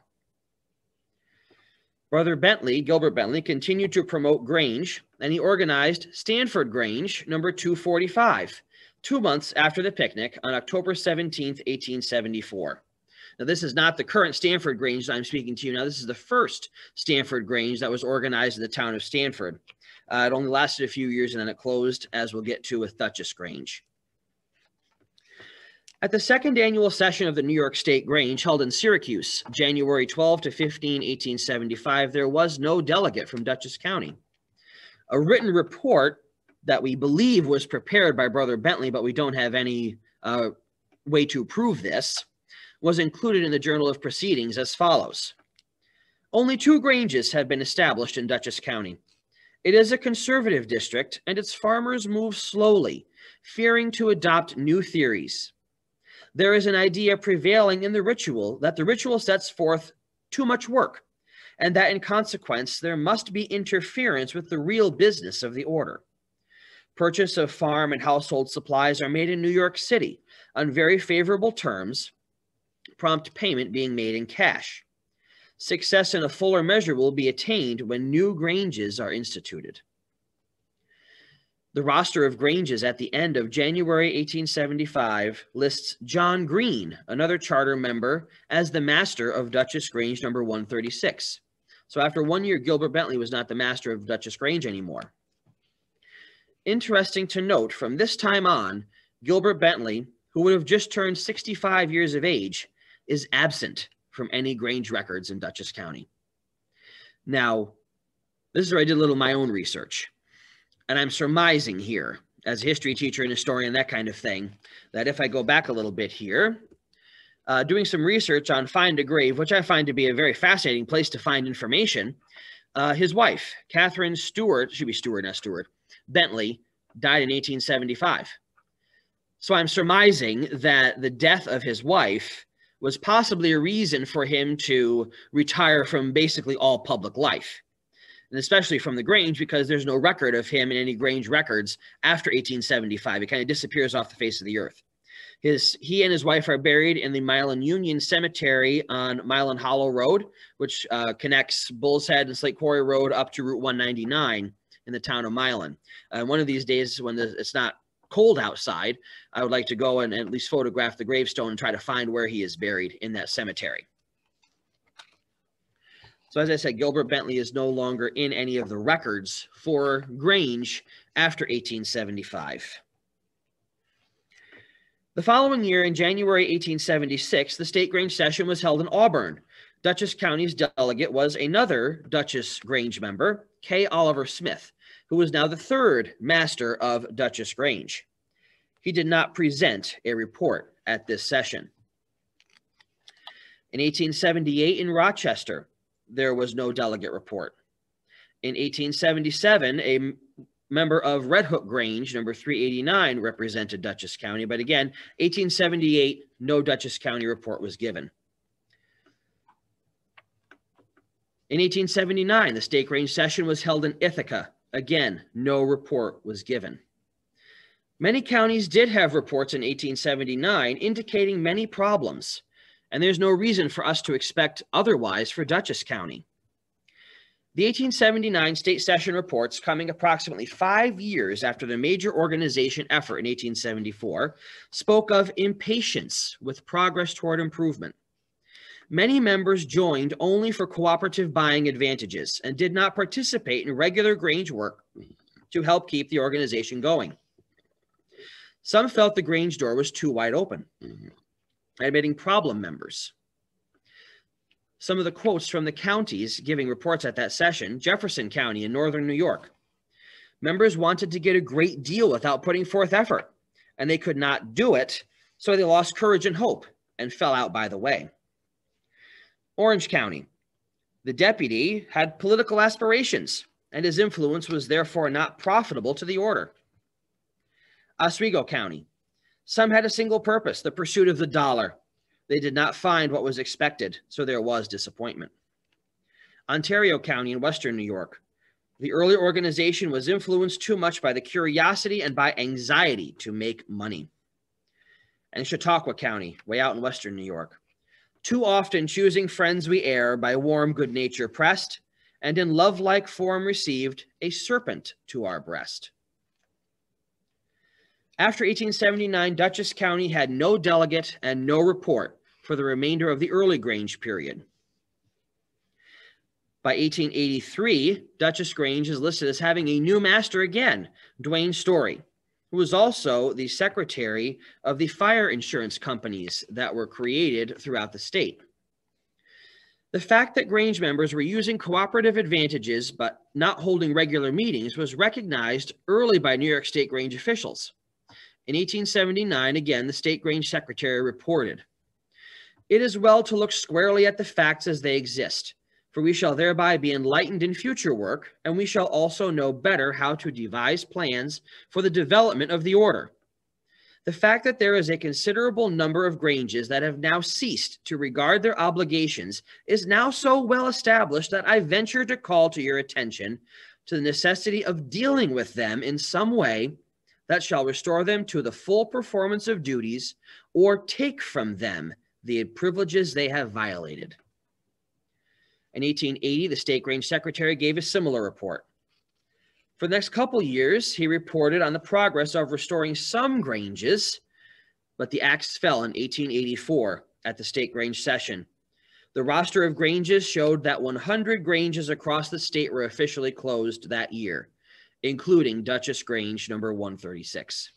Speaker 2: Brother Bentley, Gilbert Bentley, continued to promote Grange, and he organized Stanford Grange number 245, 2 months after the picnic on October 17th, 1874. Now, this is not the current Stanford Grange that I'm speaking to you now. This is the first Stanford Grange that was organized in the town of Stanford. It only lasted a few years, and then it closed, as we'll get to with Dutchess Grange. At the second annual session of the New York State Grange, held in Syracuse, January 12 to 15, 1875, there was no delegate from Dutchess County. A written report that we believe was prepared by Brother Bentley, but we don't have any way to prove this, was included in the Journal of Proceedings as follows. "Only 2 Granges have been established in Dutchess County. It is a conservative district, and its farmers move slowly, fearing to adopt new theories. There is an idea prevailing in the ritual that the ritual sets forth too much work, and that in consequence there must be interference with the real business of the order. Purchase of farm and household supplies are made in New York City on very favorable terms, prompt payment being made in cash. Success in a fuller measure will be attained when new Granges are instituted." The roster of Granges at the end of January 1875 lists John Green, another charter member, as the master of Dutchess Grange number 136. So after 1 year, Gilbert Bentley was not the master of Dutchess Grange anymore. Interesting to note, from this time on, Gilbert Bentley, who would have just turned 65 years of age, is absent from any Grange records in Dutchess County. Now, this is where I did a little of my own research. And I'm surmising here, as a history teacher and historian, that kind of thing, that if I go back a little bit here, doing some research on Find a Grave, which I find to be a very fascinating place to find information, his wife, Catherine Stewart, should be Stewart, not Stewart, Bentley, died in 1875. So I'm surmising that the death of his wife was possibly a reason for him to retire from basically all public life, and especially from the Grange, because there's no record of him in any Grange records after 1875. It kind of disappears off the face of the earth. He and his wife are buried in the Milan Union Cemetery on Milan Hollow Road, which connects Bull's Head and Slate Quarry Road up to Route 199 in the town of Milan. One of these days, when it's not cold outside, I would like to go and at least photograph the gravestone and try to find where he is buried in that cemetery. So as I said, Gilbert Bentley is no longer in any of the records for Grange after 1875. The following year, in January 1876, the State Grange session was held in Auburn. Dutchess County's delegate was another Dutchess Grange member, K. Oliver Smith, who was now the third master of Dutchess Grange. He did not present a report at this session. In 1878 in Rochester, there was no delegate report. In 1877, a member of Red Hook Grange, number 389, represented Dutchess County. But again, 1878, no Dutchess County report was given. In 1879, the State Grange session was held in Ithaca. Again, no report was given. Many counties did have reports in 1879 indicating many problems, and there's no reason for us to expect otherwise for Dutchess County. The 1879 state session reports, coming approximately 5 years after the major organization effort in 1874, spoke of impatience with progress toward improvement. Many members joined only for cooperative buying advantages and did not participate in regular Grange work to help keep the organization going. Some felt the Grange door was too wide open, admitting problem members. Some of the quotes from the counties giving reports at that session: Jefferson County in northern New York. Members wanted to get a great deal without putting forth effort, and they could not do it, so they lost courage and hope and fell out by the way. Orange County. The deputy had political aspirations, and his influence was therefore not profitable to the order. Oswego County. Some had a single purpose, the pursuit of the dollar. They did not find what was expected, so there was disappointment. Ontario County in western New York. The early organization was influenced too much by the curiosity and by anxiety to make money. And Chautauqua County, way out in western New York. Too often choosing friends we err, by warm good nature pressed, and in love-like form received a serpent to our breast. After 1879, Dutchess County had no delegate and no report for the remainder of the early Grange period. By 1883, Dutchess Grange is listed as having a new master again, Dwayne Story, who was also the secretary of the fire insurance companies that were created throughout the state. The fact that Grange members were using cooperative advantages but not holding regular meetings was recognized early by New York State Grange officials. In 1879, again, the State Grange Secretary reported, "It is well to look squarely at the facts as they exist, for we shall thereby be enlightened in future work, and we shall also know better how to devise plans for the development of the order. The fact that there is a considerable number of Granges that have now ceased to regard their obligations is now so well established that I venture to call to your attention to the necessity of dealing with them in some way that shall restore them to the full performance of duties or take from them the privileges they have violated." In 1880, the State Grange Secretary gave a similar report. For the next couple years, he reported on the progress of restoring some Granges, but the axe fell in 1884 at the State Grange session. The roster of Granges showed that 100 Granges across the state were officially closed that year, including Dutchess Grange number 136.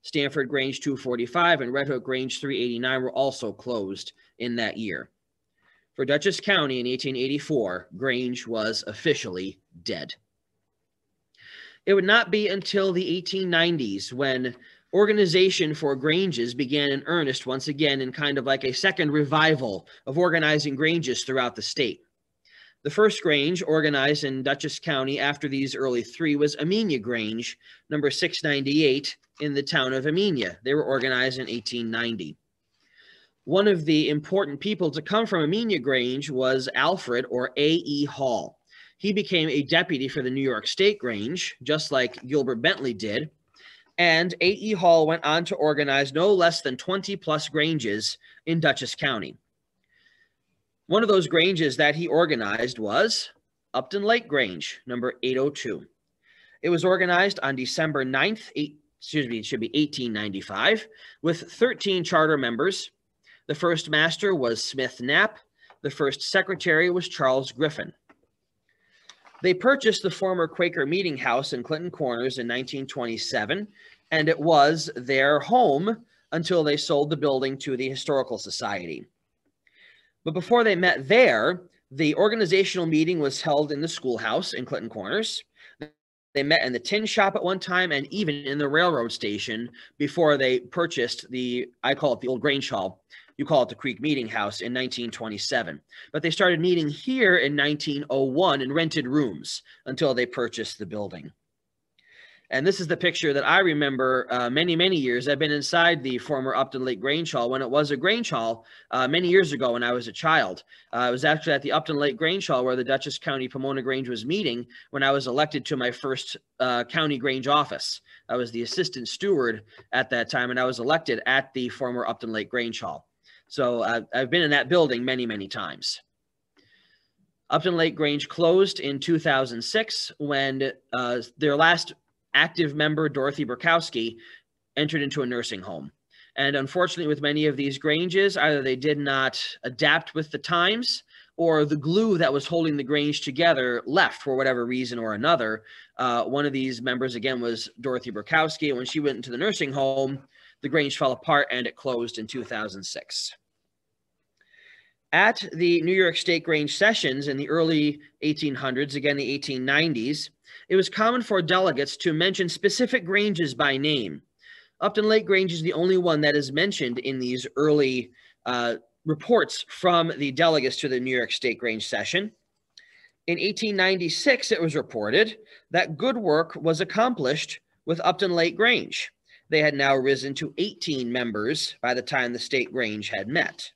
Speaker 2: Stanford Grange 245 and Red Hook Grange 389 were also closed in that year. For Dutchess County in 1884, Grange was officially dead. It would not be until the 1890s when organization for Granges began in earnest once again, in kind of like a second revival of organizing Granges throughout the state. The first Grange organized in Dutchess County after these early three was Amenia Grange, number 698, in the town of Amenia. They were organized in 1890. One of the important people to come from Amenia Grange was Alfred, or A.E. Hall. He became a deputy for the New York State Grange, just like Gilbert Bentley did, and A.E. Hall went on to organize no less than 20-plus Granges in Dutchess County. One of those Granges that he organized was Upton Lake Grange, number 802. It was organized on December 9th, 1895, with 13 charter members. The first master was Smith Knapp. The first secretary was Charles Griffin. They purchased the former Quaker Meeting House in Clinton Corners in 1927, and it was their home until they sold the building to the Historical Society. But before they met there, the organizational meeting was held in the schoolhouse in Clinton Corners. They met in the tin shop at one time and even in the railroad station before they purchased I call it the old Grange Hall. You call it the Creek Meeting House in 1927. But they started meeting here in 1901 and rented rooms until they purchased the building. And this is the picture that I remember many, many years. I've been inside the former Upton Lake Grange Hall when it was a Grange Hall many years ago when I was a child. I was actually at the Upton Lake Grange Hall where the Dutchess County Pomona Grange was meeting when I was elected to my first county Grange office. I was the assistant steward at that time, and I was elected at the former Upton Lake Grange Hall. So I've been in that building many, many times. Upton Lake Grange closed in 2006 when their last active member, Dorothy Burkowski, entered into a nursing home. And unfortunately, with many of these Granges, either they did not adapt with the times or the glue that was holding the Grange together left for whatever reason or another. One of these members, again, was Dorothy Burkowski. And when she went into the nursing home, the Grange fell apart and it closed in 2006. At the New York State Grange sessions in the early 1800s, again, the 1890s, it was common for delegates to mention specific Granges by name. Upton Lake Grange is the only one that is mentioned in these early reports from the delegates to the New York State Grange session. In 1896, it was reported that good work was accomplished with Upton Lake Grange. They had now risen to 18 members by the time the State Grange had met.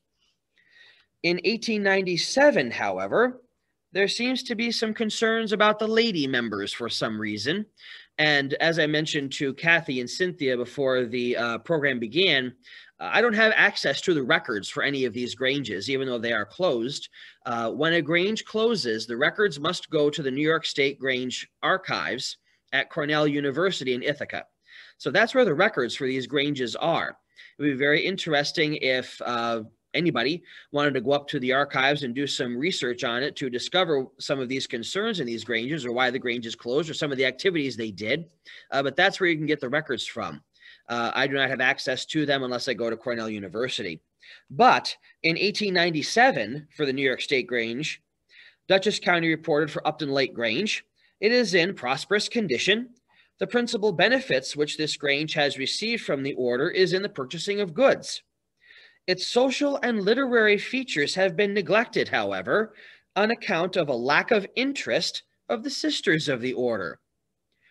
Speaker 2: In 1897, however, there seems to be some concerns about the lady members for some reason. And as I mentioned to Kathy and Cynthia before the program began, I don't have access to the records for any of these Granges, even though they are closed. When a Grange closes, the records must go to the New York State Grange Archives at Cornell University in Ithaca. So that's where the records for these Granges are. It would be very interesting if anybody wanted to go up to the archives and do some research on it to discover some of these concerns in these Granges or why the Granges closed or some of the activities they did. But that's where you can get the records from. I do not have access to them unless I go to Cornell University. But in 1897, for the New York State Grange, Dutchess County reported for Upton Lake Grange, it is in prosperous condition. The principal benefits which this Grange has received from the order is in the purchasing of goods. Its social and literary features have been neglected, however, on account of a lack of interest of the sisters of the order.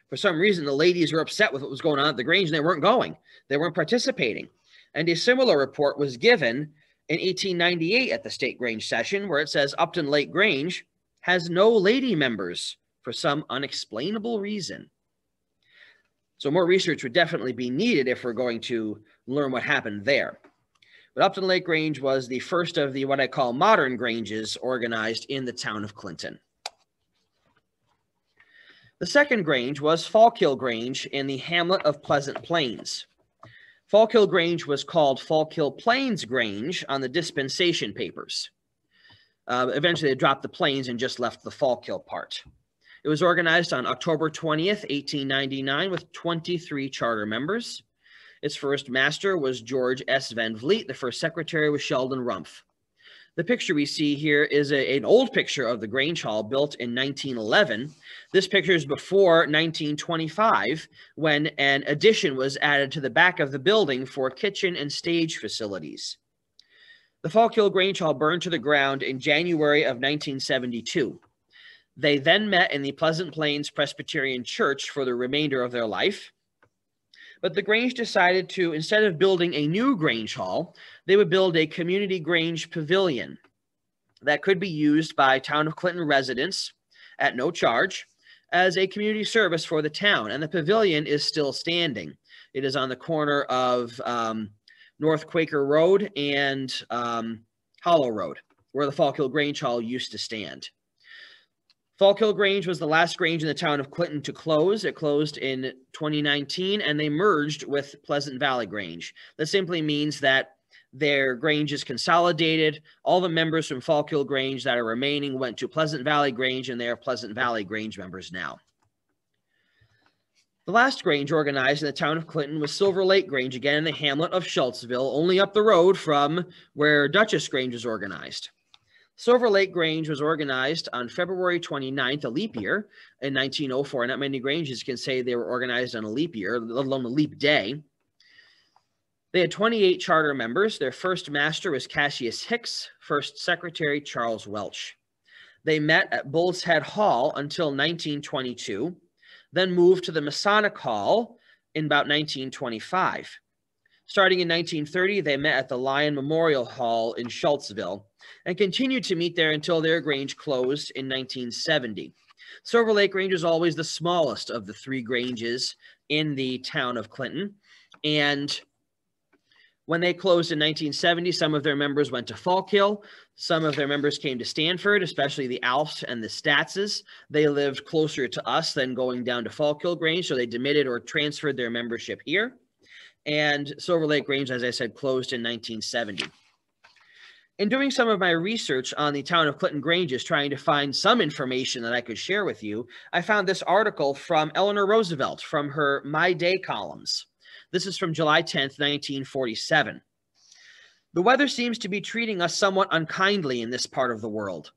Speaker 2: For some reason, the ladies were upset with what was going on at the Grange, and they weren't going. They weren't participating. And a similar report was given in 1898 at the State Grange session, where it says Upton Lake Grange has no lady members for some unexplainable reason. So more research would definitely be needed if we're going to learn what happened there. But Upton Lake Grange was the first of the what I call modern Granges organized in the town of Clinton. The second Grange was Fallkill Grange in the hamlet of Pleasant Plains. Fallkill Grange was called Fallkill Plains Grange on the dispensation papers. Eventually, they dropped the Plains and just left the Fallkill part. It was organized on October 20th, 1899, with 23 charter members. Its first master was George S. Van Vliet. The first secretary was Sheldon Rumpf. The picture we see here is an old picture of the Grange Hall built in 1911. This picture is before 1925, when an addition was added to the back of the building for kitchen and stage facilities. The Fallkill Grange Hall burned to the ground in January of 1972. They then met in the Pleasant Plains Presbyterian Church for the remainder of their life. But the Grange decided to, instead of building a new Grange Hall, they would build a community Grange Pavilion that could be used by town of Clinton residents at no charge as a community service for the town. And the pavilion is still standing. It is on the corner of North Quaker Road and Hollow Road, where the Fallkill Grange Hall used to stand. Fallkill Grange was the last Grange in the town of Clinton to close. It closed in 2019, and they merged with Pleasant Valley Grange. That simply means that their Grange is consolidated. All the members from Fallkill Grange that are remaining went to Pleasant Valley Grange, and they are Pleasant Valley Grange members now. The last Grange organized in the town of Clinton was Silver Lake Grange, again in the hamlet of Schultzville, only up the road from where Dutchess Grange is organized. Silver Lake Grange was organized on February 29th, a leap year, in 1904. Not many Granges can say they were organized on a leap year, let alone a leap day. They had 28 charter members. Their first master was Cassius Hicks, first secretary Charles Welch. They met at Bull's Head Hall until 1922, then moved to the Masonic Hall in about 1925. Starting in 1930, they met at the Lion Memorial Hall in Schultzville and continued to meet there until their Grange closed in 1970. Silver Lake Grange is always the smallest of the three Granges in the town of Clinton. And when they closed in 1970, some of their members went to Falkhill. Some of their members came to Stanford, especially the Alfs and the Statses. They lived closer to us than going down to Falkhill Grange, so they demitted or transferred their membership here. And Silver Lake Grange, as I said, closed in 1970. In doing some of my research on the town of Clinton Granges, trying to find some information that I could share with you, I found this article from Eleanor Roosevelt from her My Day columns. This is from July 10th, 1947. The weather seems to be treating us somewhat unkindly in this part of the world.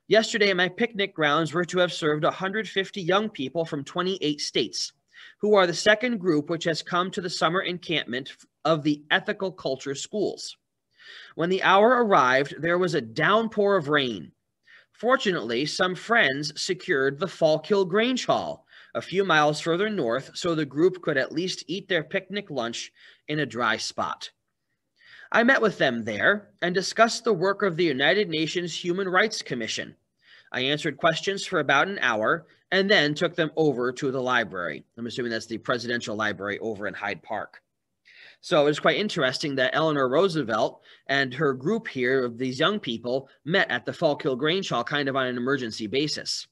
Speaker 2: Yesterday, my picnic grounds were to have served 150 young people from 28 states, who are the second group which has come to the summer encampment of the ethical culture schools. When the hour arrived, there was a downpour of rain. Fortunately, some friends secured the Falkhill Grange Hall, a few miles further north, so the group could at least eat their picnic lunch in a dry spot. I met with them there and discussed the work of the United Nations Human Rights Commission. I answered questions for about an hour and then took them over to the library. I'm assuming that's the Presidential Library over in Hyde Park. So it was quite interesting that Eleanor Roosevelt and her group here of these young people met at the Falkhill Grange Hall kind of on an emergency basis.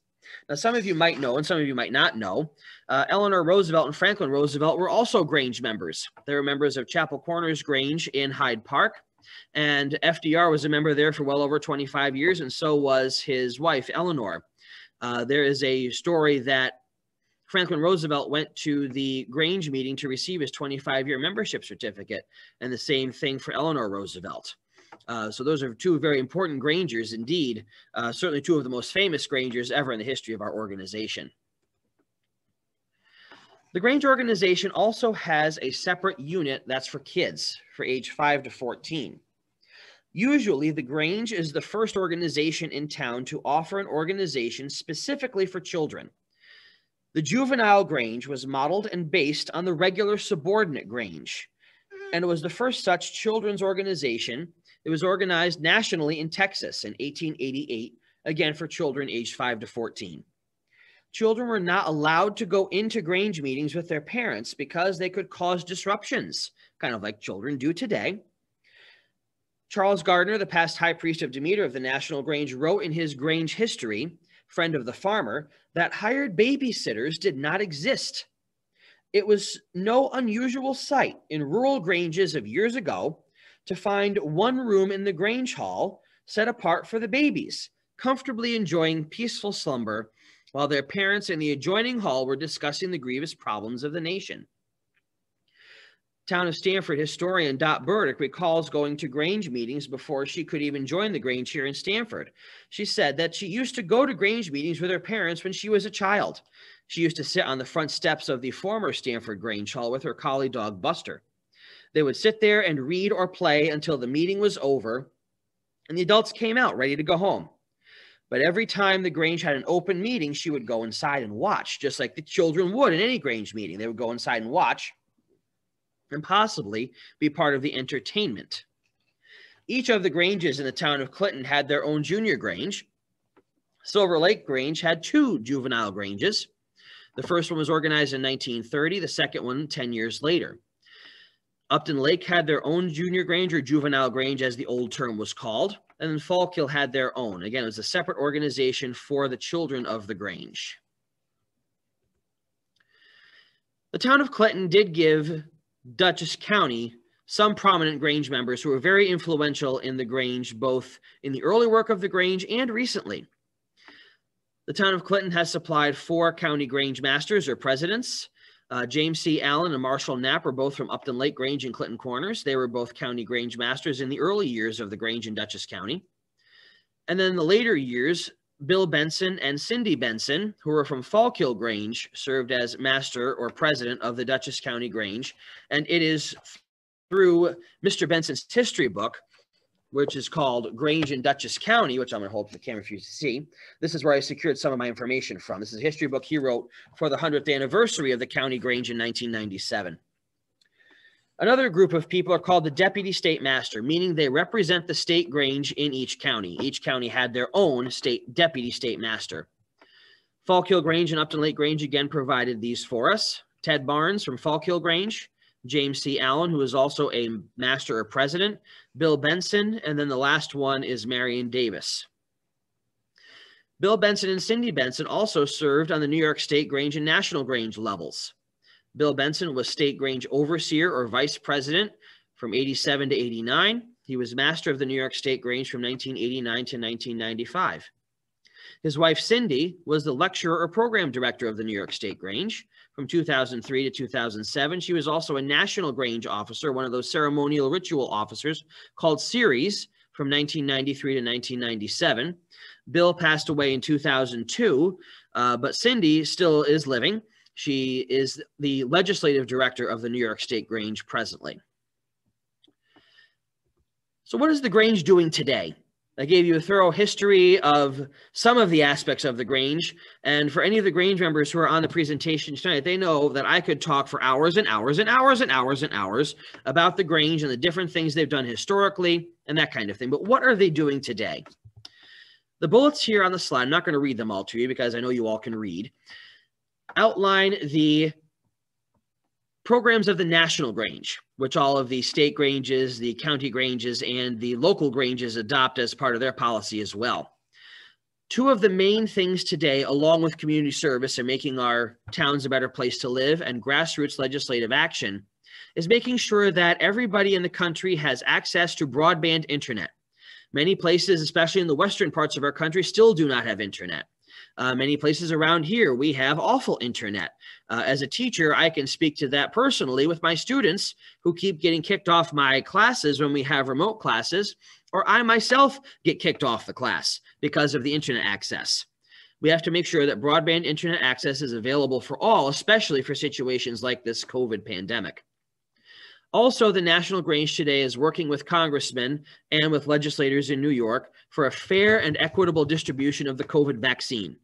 Speaker 2: Now, some of you might know and some of you might not know, Eleanor Roosevelt and Franklin Roosevelt were also Grange members. They were members of Chapel Corners Grange in Hyde Park, and FDR was a member there for well over 25 years, and so was his wife, Eleanor. There is a story that Franklin Roosevelt went to the Grange meeting to receive his 25-year membership certificate, and the same thing for Eleanor Roosevelt. So those are two very important Grangers indeed, certainly two of the most famous Grangers ever in the history of our organization. The Grange organization also has a separate unit that's for kids, for age 5 to 14. Usually, the Grange is the first organization in town to offer an organization specifically for children. The Juvenile Grange was modeled and based on the regular subordinate Grange, and it was the first such children's organization. It was organized nationally in Texas in 1888, again for children aged 5 to 14. Children were not allowed to go into Grange meetings with their parents because they could cause disruptions, kind of like children do today. Charles Gardner, the past high priest of Demeter of the National Grange, wrote in his Grange History, Friend of the Farmer, that hired babysitters did not exist. It was no unusual sight in rural Granges of years ago to find one room in the Grange Hall set apart for the babies, comfortably enjoying peaceful slumber while their parents in the adjoining hall were discussing the grievous problems of the nation. Town of Stanford historian Dot Burdick recalls going to Grange meetings before she could even join the Grange here in Stanford. She said that she used to go to Grange meetings with her parents when she was a child. She used to sit on the front steps of the former Stanford Grange Hall with her collie dog Buster. They would sit there and read or play until the meeting was over, and the adults came out ready to go home. But every time the Grange had an open meeting, she would go inside and watch, just like the children would in any Grange meeting. They would go inside and watch and possibly be part of the entertainment. Each of the Granges in the town of Clinton had their own junior Grange. Silver Lake Grange had 2 juvenile Granges. The first one was organized in 1930, the second one 10 years later. Upton Lake had their own junior Grange, or juvenile Grange as the old term was called, and then Falkhill had their own. Again, it was a separate organization for the children of the Grange. The town of Clinton did give Dutchess County some prominent Grange members who were very influential in the Grange, both in the early work of the Grange and recently. The town of Clinton has supplied 4 county Grange masters or presidents. James C. Allen and Marshall Knapp were both from Upton Lake Grange and Clinton Corners. They were both county Grange masters in the early years of the Grange in Dutchess County. And then in the later years, Bill Benson and Cindy Benson, who were from Fallkill Grange, served as master or president of the Dutchess County Grange. And it is through Mr. Benson's history book, which is called Grange in Dutchess County, which I'm going to hold for the camera for you to see. This is where I secured some of my information from. This is a history book he wrote for the 100th anniversary of the county Grange in 1997. Another group of people are called the Deputy State Master, meaning they represent the state Grange in each county. Each county had their own Deputy State Master. Fallkill Grange and Upton Lake Grange again provided these for us. Ted Barnes from Fallkill Grange, James C. Allen, who is also a master or president, Bill Benson, and then the last one is Marion Davis. Bill Benson and Cindy Benson also served on the New York State Grange and National Grange levels. Bill Benson was State Grange Overseer or Vice President from 87 to 89. He was Master of the New York State Grange from 1989 to 1995. His wife, Cindy, was the Lecturer or Program Director of the New York State Grange from 2003 to 2007. She was also a National Grange Officer, one of those ceremonial ritual officers called Series from 1993 to 1997. Bill passed away in 2002, but Cindy still is living. She is the legislative director of the New York State Grange presently. So what is the Grange doing today? I gave you a thorough history of some of the aspects of the Grange. And for any of the Grange members who are on the presentation tonight, they know that I could talk for hours and hours and hours and hours and hours about the Grange and the different things they've done historically and that kind of thing. But what are they doing today? The bullets here on the slide, I'm not going to read them all to you because I know you all can read, outline the programs of the National Grange, which all of the state Granges, the county Granges, and the local Granges adopt as part of their policy as well. Two of the main things today, along with community service and making our towns a better place to live and grassroots legislative action, is making sure that everybody in the country has access to broadband internet. Many places, especially in the western parts of our country, still do not have internet. Many places around here, we have awful internet. As a teacher, I can speak to that personally with my students who keep getting kicked off my classes when we have remote classes, or I myself get kicked off the class because of the internet access. We have to make sure that broadband internet access is available for all, especially for situations like this COVID pandemic. Also, the National Grange today is working with congressmen and with legislators in New York for a fair and equitable distribution of the COVID vaccine.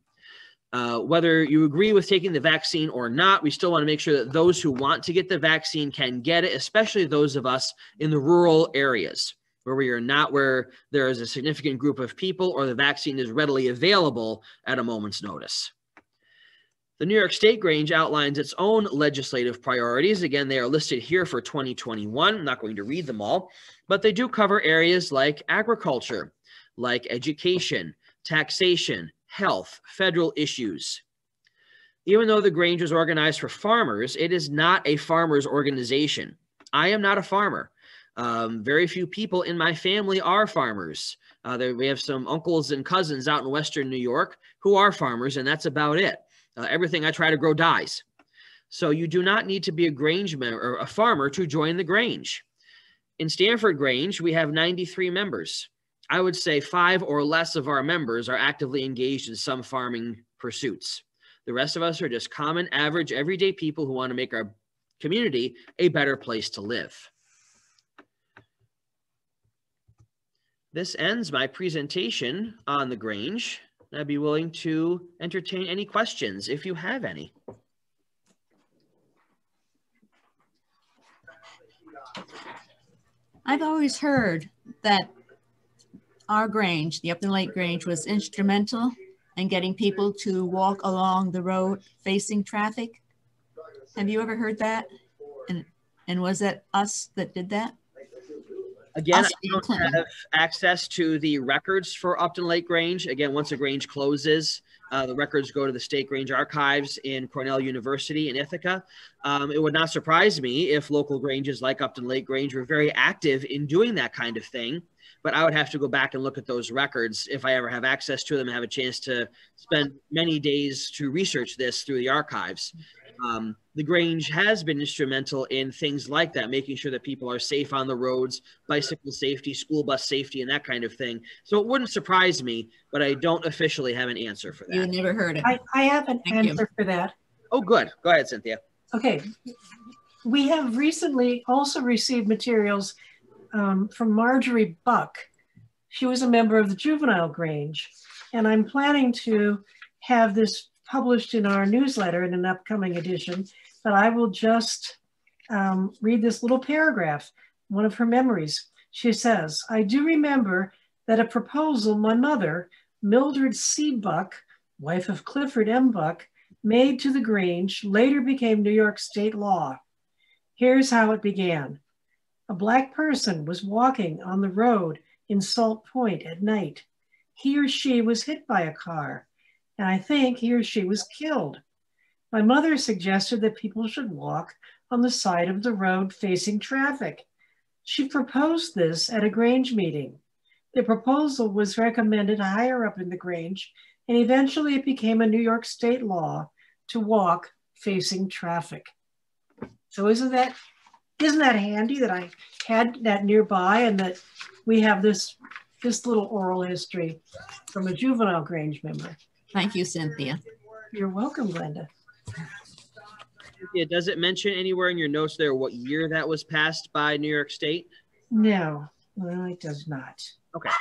Speaker 2: Whether you agree with taking the vaccine or not, we still want to make sure that those who want to get the vaccine can get it, especially those of us in the rural areas where we are not, where there is a significant group of people or the vaccine is readily available at a moment's notice. The New York State Grange outlines its own legislative priorities. Again, they are listed here for 2021. I'm not going to read them all, but they do cover areas like agriculture, like education, taxation, health, federal issues. Even though the Grange was organized for farmers, it is not a farmers organization. I am not a farmer. Very few people in my family are farmers. We have some uncles and cousins out in Western New York who are farmers, and that's about it. Everything I try to grow dies. So you do not need to be a Grange member or a farmer to join the Grange. In Stanford Grange, we have 93 members. I would say 5 or less of our members are actively engaged in some farming pursuits. The rest of us are just common, average, everyday people who want to make our community a better place to live. This ends my presentation on the Grange. I'd be willing to entertain any questions if you have any.
Speaker 3: I've always heard that our Grange, the Upton Lake Grange, was instrumental in getting people to walk along the road facing traffic. Have you ever heard that? And was it us that did that?
Speaker 2: Again, I don't have access to the records for Upton Lake Grange. Again, once a Grange closes, the records go to the State Grange Archives in Cornell University in Ithaca. It would not surprise me if local Granges like Upton Lake Grange were very active in doing that kind of thing, but I would have to go back and look at those records if I ever have access to them and have a chance to spend many days to research this through the archives. The Grange has been instrumental in things like that, making sure that people are safe on the roads, bicycle safety, school bus safety, and that kind of thing. So it wouldn't surprise me, but I don't officially have an answer for that.
Speaker 3: You never heard it.
Speaker 1: I have an answer for that.
Speaker 2: Oh, good. Go ahead, Cynthia.
Speaker 1: Okay. We have recently also received materials from Marjorie Buck. She was a member of the Juvenile Grange, and I'm planning to have this published in our newsletter in an upcoming edition, but I will just read this little paragraph, one of her memories. She says, I do remember that a proposal my mother, Mildred C. Buck, wife of Clifford M. Buck, made to the Grange later became New York state law. Here's how it began. A Black person was walking on the road in Salt Point at night. He or she was hit by a car, and I think he or she was killed. My mother suggested that people should walk on the side of the road facing traffic. She proposed this at a Grange meeting. The proposal was recommended higher up in the Grange, and eventually it became a New York state law to walk facing traffic. So isn't that handy that I had that nearby and that we have this little oral history from a Juvenile Grange member?
Speaker 3: Thank you, Cynthia.
Speaker 1: You're welcome, Glenda.
Speaker 2: Cynthia, does it mention anywhere in your notes there what year that was passed by New York State?
Speaker 1: No, well, it does not.
Speaker 2: Okay.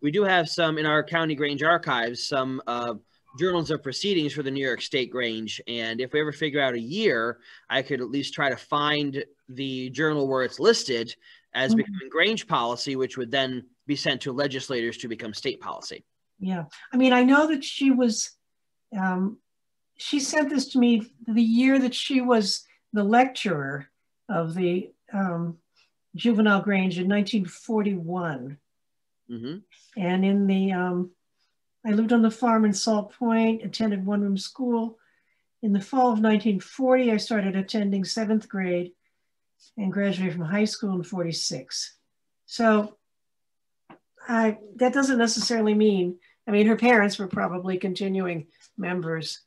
Speaker 2: We do have some in our county Grange archives, some journals of proceedings for the New York State Grange. And if we ever figure out a year, I could at least try to find the journal where it's listed as becoming Grange policy, which would then be sent to legislators to become state policy.
Speaker 1: Yeah. I mean, I know that she was, she sent this to me the year that she was the lecturer of the Juvenile Grange in 1941.
Speaker 2: Mm-hmm.
Speaker 1: And in the, I lived on the farm in Salt Point, attended one-room school. In the fall of 1940, I started attending 7th grade and graduated from high school in 46. So that doesn't necessarily mean, I mean, her parents were probably continuing members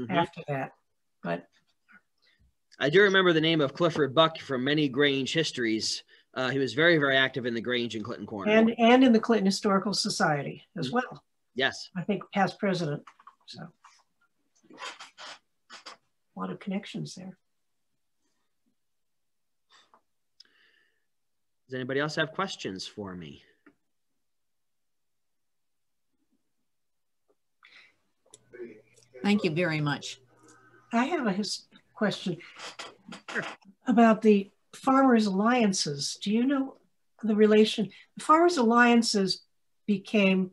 Speaker 1: after that, but.
Speaker 2: I do remember the name of Clifford Buck from many Grange histories. He was very, very active in the Grange in Clinton Corner.
Speaker 1: And in the Clinton Historical Society as well.
Speaker 2: Yes.
Speaker 1: I think past president, so. A lot of connections there.
Speaker 2: Does anybody else have questions for me?
Speaker 3: Thank you very much.
Speaker 1: I have a question about the Farmers Alliances. Do you know the relation? The Farmers Alliances became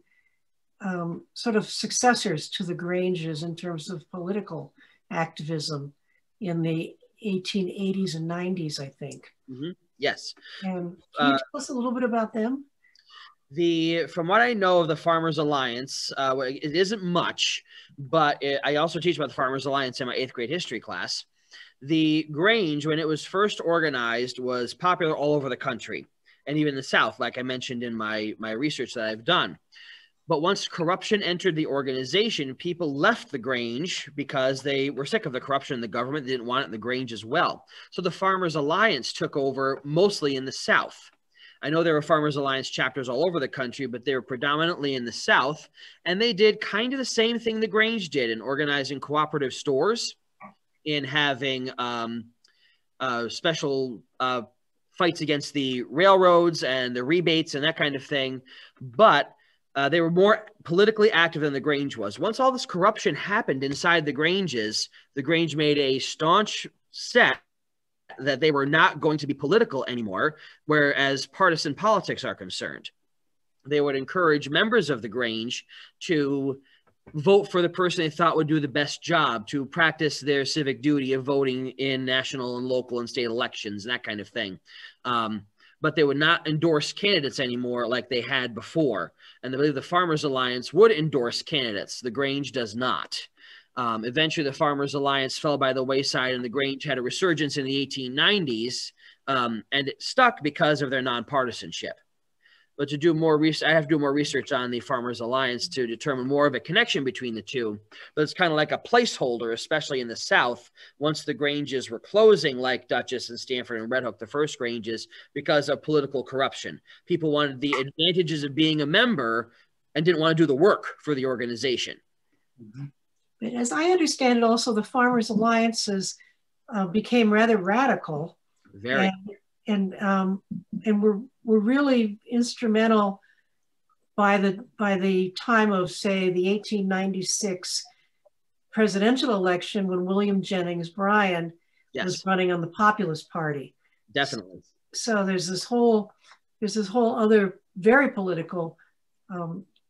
Speaker 1: sort of successors to the Granges in terms of political activism in the 1880s and 90s, I think.
Speaker 2: Mm-hmm. Yes.
Speaker 1: And can you tell us a little bit about them?
Speaker 2: From what I know of the Farmers Alliance, it isn't much, but I also teach about the Farmers Alliance in my 8th grade history class. The Grange, when it was first organized, was popular all over the country and even the South, like I mentioned in my research that I've done. But once corruption entered the organization, people left the Grange because they were sick of the corruption in the government. They didn't want it in the Grange as well. So the Farmers Alliance took over mostly in the South. I know there were Farmers Alliance chapters all over the country, but they were predominantly in the South. And they did kind of the same thing the Grange did in organizing cooperative stores, in having special fights against the railroads and the rebates and that kind of thing. But they were more politically active than the Grange was. Once all this corruption happened inside the Granges, the Grange made a staunch set that they were not going to be political anymore, whereas partisan politics are concerned. They would encourage members of the Grange to vote for the person they thought would do the best job, to practice their civic duty of voting in national and local and state elections and that kind of thing. But they would not endorse candidates anymore like they had before. And I believe the Farmers Alliance would endorse candidates. The Grange does not. Eventually, the Farmers Alliance fell by the wayside, and the Grange had a resurgence in the 1890s, and it stuck because of their nonpartisanship. But to do more research, I have to do more research on the Farmers Alliance to determine more of a connection between the two. But it's kind of like a placeholder, especially in the South, once the Granges were closing, like Dutchess and Stanford and Red Hook, the first Granges, because of political corruption. People wanted the advantages of being a member and didn't want to do the work for the organization.
Speaker 1: Mm-hmm. But as I understand it, also the Farmers Alliances became rather radical.
Speaker 2: Very.
Speaker 1: And were really instrumental by the time of, say, the 1896 presidential election, when William Jennings Bryan was running on the Populist Party.
Speaker 2: Definitely.
Speaker 1: So there's this whole other very political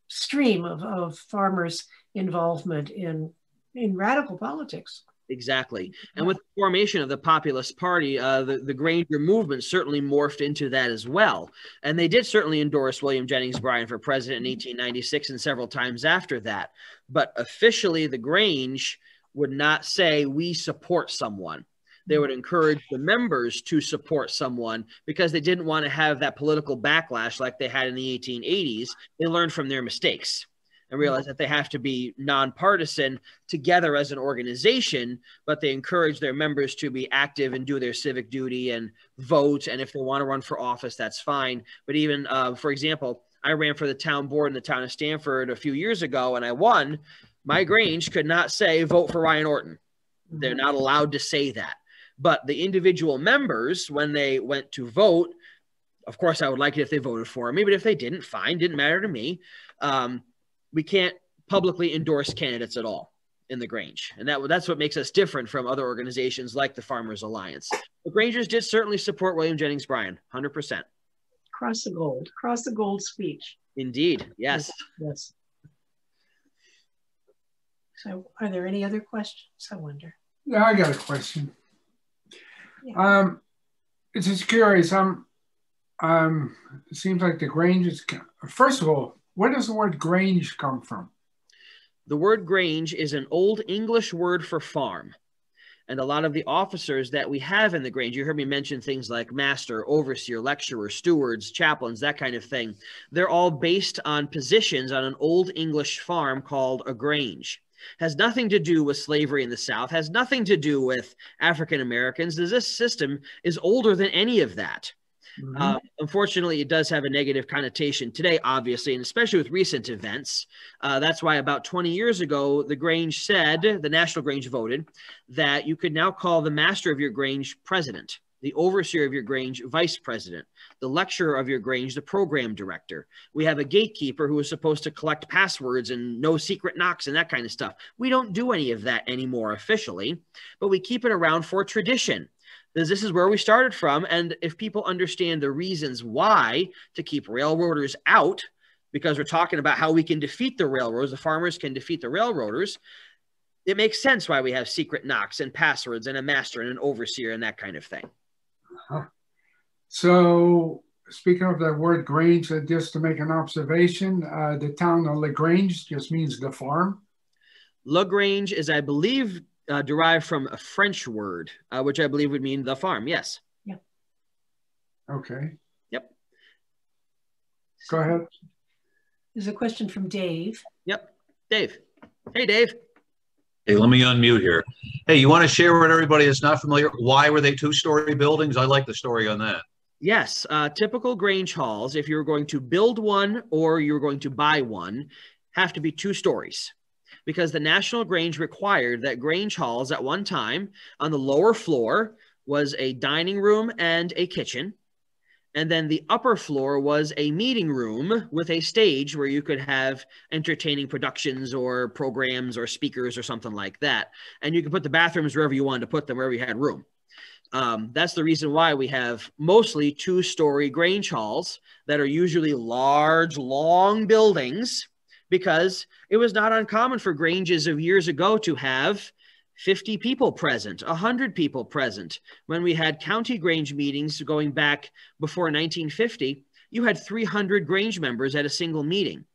Speaker 1: stream of farmers' involvement in radical politics.
Speaker 2: Exactly. And with the formation of the Populist Party, the Granger movement certainly morphed into that as well. And they did certainly endorse William Jennings Bryan for president in 1896 and several times after that. But officially, the Grange would not say, we support someone. They would encourage the members to support someone because they didn't want to have that political backlash like they had in the 1880s. They learned from their mistakes and realize that they have to be nonpartisan together as an organization, but they encourage their members to be active and do their civic duty and vote. And if they want to run for office, that's fine. But even, for example, I ran for the town board in the town of Stanford a few years ago and I won. My Grange could not say, vote for Ryan Orton. They're not allowed to say that. But the individual members, when they went to vote, of course, I would like it if they voted for me, but if they didn't, fine, didn't matter to me. We can't publicly endorse candidates at all in the Grange. And that's what makes us different from other organizations like the Farmers Alliance. The Grangers did certainly support William Jennings Bryan, 100%.
Speaker 1: Cross the gold speech.
Speaker 2: Indeed, yes.
Speaker 1: Yes. So are there any other questions, I wonder?
Speaker 4: Yeah, I got a question. Yeah. It's just curious. It seems like the Grange is, first of all, where does the word Grange come from?
Speaker 2: The word Grange is an Old English word for farm. And a lot of the officers that we have in the Grange, you heard me mention things like master, overseer, lecturer, stewards, chaplains, that kind of thing. They're all based on positions on an Old English farm called a Grange. Has nothing to do with slavery in the South, has nothing to do with African Americans. This system is older than any of that. Mm-hmm. Unfortunately, it does have a negative connotation today, obviously, and especially with recent events. That's why about 20 years ago, the Grange said, the National Grange voted, that you could now call the master of your Grange president, the overseer of your Grange vice president, the lecturer of your Grange the program director. We have a gatekeeper who is supposed to collect passwords and no secret knocks and that kind of stuff. We don't do any of that anymore officially, but we keep it around for tradition. This is where we started from. And if people understand the reasons why to keep railroaders out, because we're talking about how we can defeat the railroads, the farmers can defeat the railroaders, it makes sense why we have secret knocks and passwords and a master and an overseer and that kind of thing.
Speaker 4: So speaking of that word Grange, just to make an observation, the town of LaGrange just means the farm.
Speaker 2: LaGrange is, I believe, derived from a French word, which I believe would mean the farm. Yes.
Speaker 1: Yeah.
Speaker 4: Okay.
Speaker 2: Yep.
Speaker 4: Go ahead.
Speaker 1: There's a question from Dave.
Speaker 2: Yep. Dave. Hey, Dave.
Speaker 5: Hey, let me unmute here. Hey, you want to share with everybody that's not familiar, why were they two-story buildings? I like the story on that.
Speaker 2: Yes. Typical Grange halls, if you're going to build one or you're going to buy one, have to be 2 stories. Because the National Grange required that Grange halls at one time on the lower floor was a dining room and a kitchen. And then the upper floor was a meeting room with a stage where you could have entertaining productions or programs or speakers or something like that. And you could put the bathrooms wherever you wanted to put them, wherever you had room. That's the reason why we have mostly 2-story Grange halls that are usually large, long buildings, because it was not uncommon for Granges of years ago to have 50 people present, 100 people present. When we had county Grange meetings going back before 1950, you had 300 Grange members at a single meeting.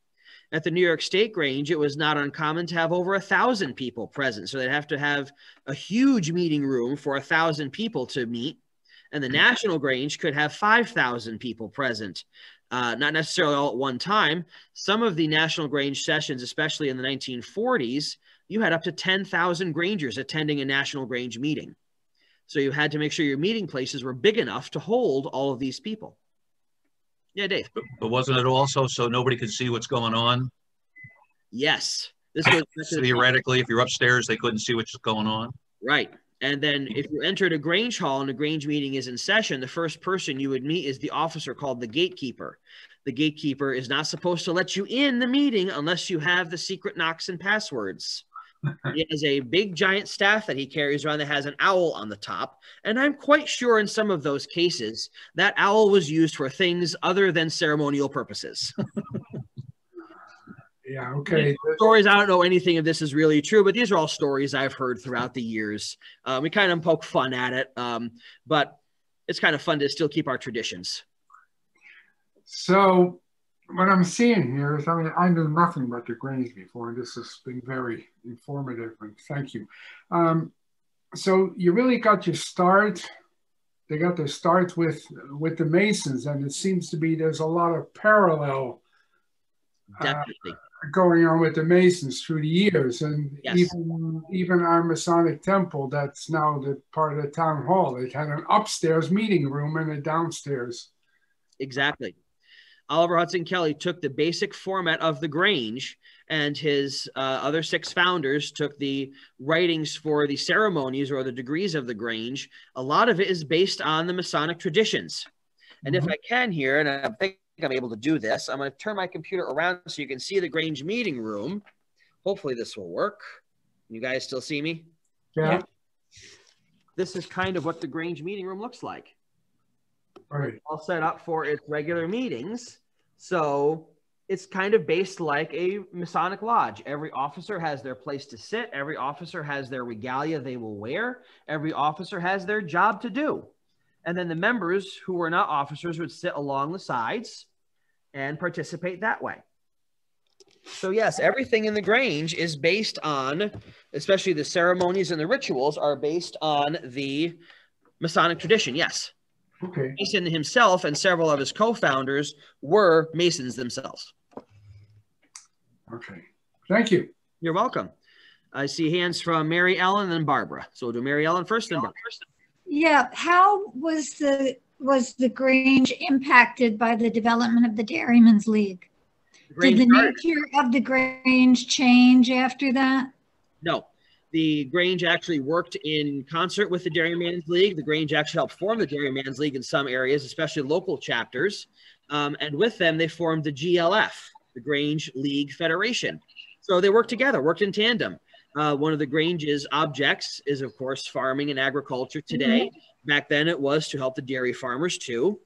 Speaker 2: At the New York State Grange, it was not uncommon to have over 1,000 people present. So they'd have to have a huge meeting room for 1,000 people to meet. And the National Grange could have 5,000 people present. not necessarily all at one time. Some of the National Grange sessions, especially in the 1940s, you had up to 10,000 Grangers attending a National Grange meeting. So you had to make sure your meeting places were big enough to hold all of these people. Yeah, Dave.
Speaker 5: But wasn't it also so nobody could see what's going on?
Speaker 2: Yes. This was
Speaker 5: theoretically, if you're upstairs, they couldn't see what's going on.
Speaker 2: Right. And then if you entered a Grange hall and a Grange meeting is in session, the first person you would meet is the officer called the Gatekeeper. The Gatekeeper is not supposed to let you in the meeting unless you have the secret knocks and passwords. He has a big giant staff that he carries around that has an owl on the top. And I'm quite sure in some of those cases, that owl was used for things other than ceremonial purposes.
Speaker 4: Yeah, okay.
Speaker 2: Stories, I don't know anything of this is really true, but these are all stories I've heard throughout the years. We kind of poke fun at it, but it's kind of fun to still keep our traditions.
Speaker 4: So what I'm seeing here is, I mean, I knew nothing about the Grange before, and this has been very informative, and thank you. So you really got your start, they got their start with the Masons, and it seems to be there's a lot of parallel
Speaker 2: Definitely.
Speaker 4: Going on with the Masons through the years, and
Speaker 2: Yes.
Speaker 4: even our Masonic temple, that's now the part of the town hall. It had an upstairs meeting room and a downstairs.
Speaker 2: Exactly. Oliver Hudson Kelley took the basic format of the Grange, and his other 6 founders took the writings for the ceremonies or the degrees of the Grange. A lot of it is based on the Masonic traditions. And if I can here, and I think I'm able to do this, I'm going to turn my computer around so you can see the Grange meeting room. Hopefully this will work. You guys still see me?
Speaker 4: Yeah.
Speaker 2: This is kind of what the Grange meeting room looks like.
Speaker 4: Right.
Speaker 2: All set up for its regular meetings. So it's kind of based like a Masonic lodge. Every officer has their place to sit. Every officer has their regalia they will wear. Every officer has their job to do. And then the members who were not officers would sit along the sides and participate that way. So yes, everything in the Grange is based on, especially the ceremonies and the rituals are based on the Masonic tradition, yes.
Speaker 4: Okay.
Speaker 2: Mason himself and several of his co-founders were Masons themselves.
Speaker 4: Okay. Thank you.
Speaker 2: You're welcome. I see hands from Mary Ellen and then Barbara. So we'll do Mary Ellen first and Barbara.
Speaker 6: Yeah, how was the Grange impacted by the development of the Dairymen's League? Did the nature of the Grange change after that?
Speaker 2: No. The Grange actually worked in concert with the Dairymen's League. The Grange actually helped form the Dairymen's League in some areas, especially local chapters. And with them, they formed the GLF, the Grange League Federation. So they worked together, worked in tandem. One of the Grange's objects is, of course, farming and agriculture today. Back then, it was to help the dairy farmers, too.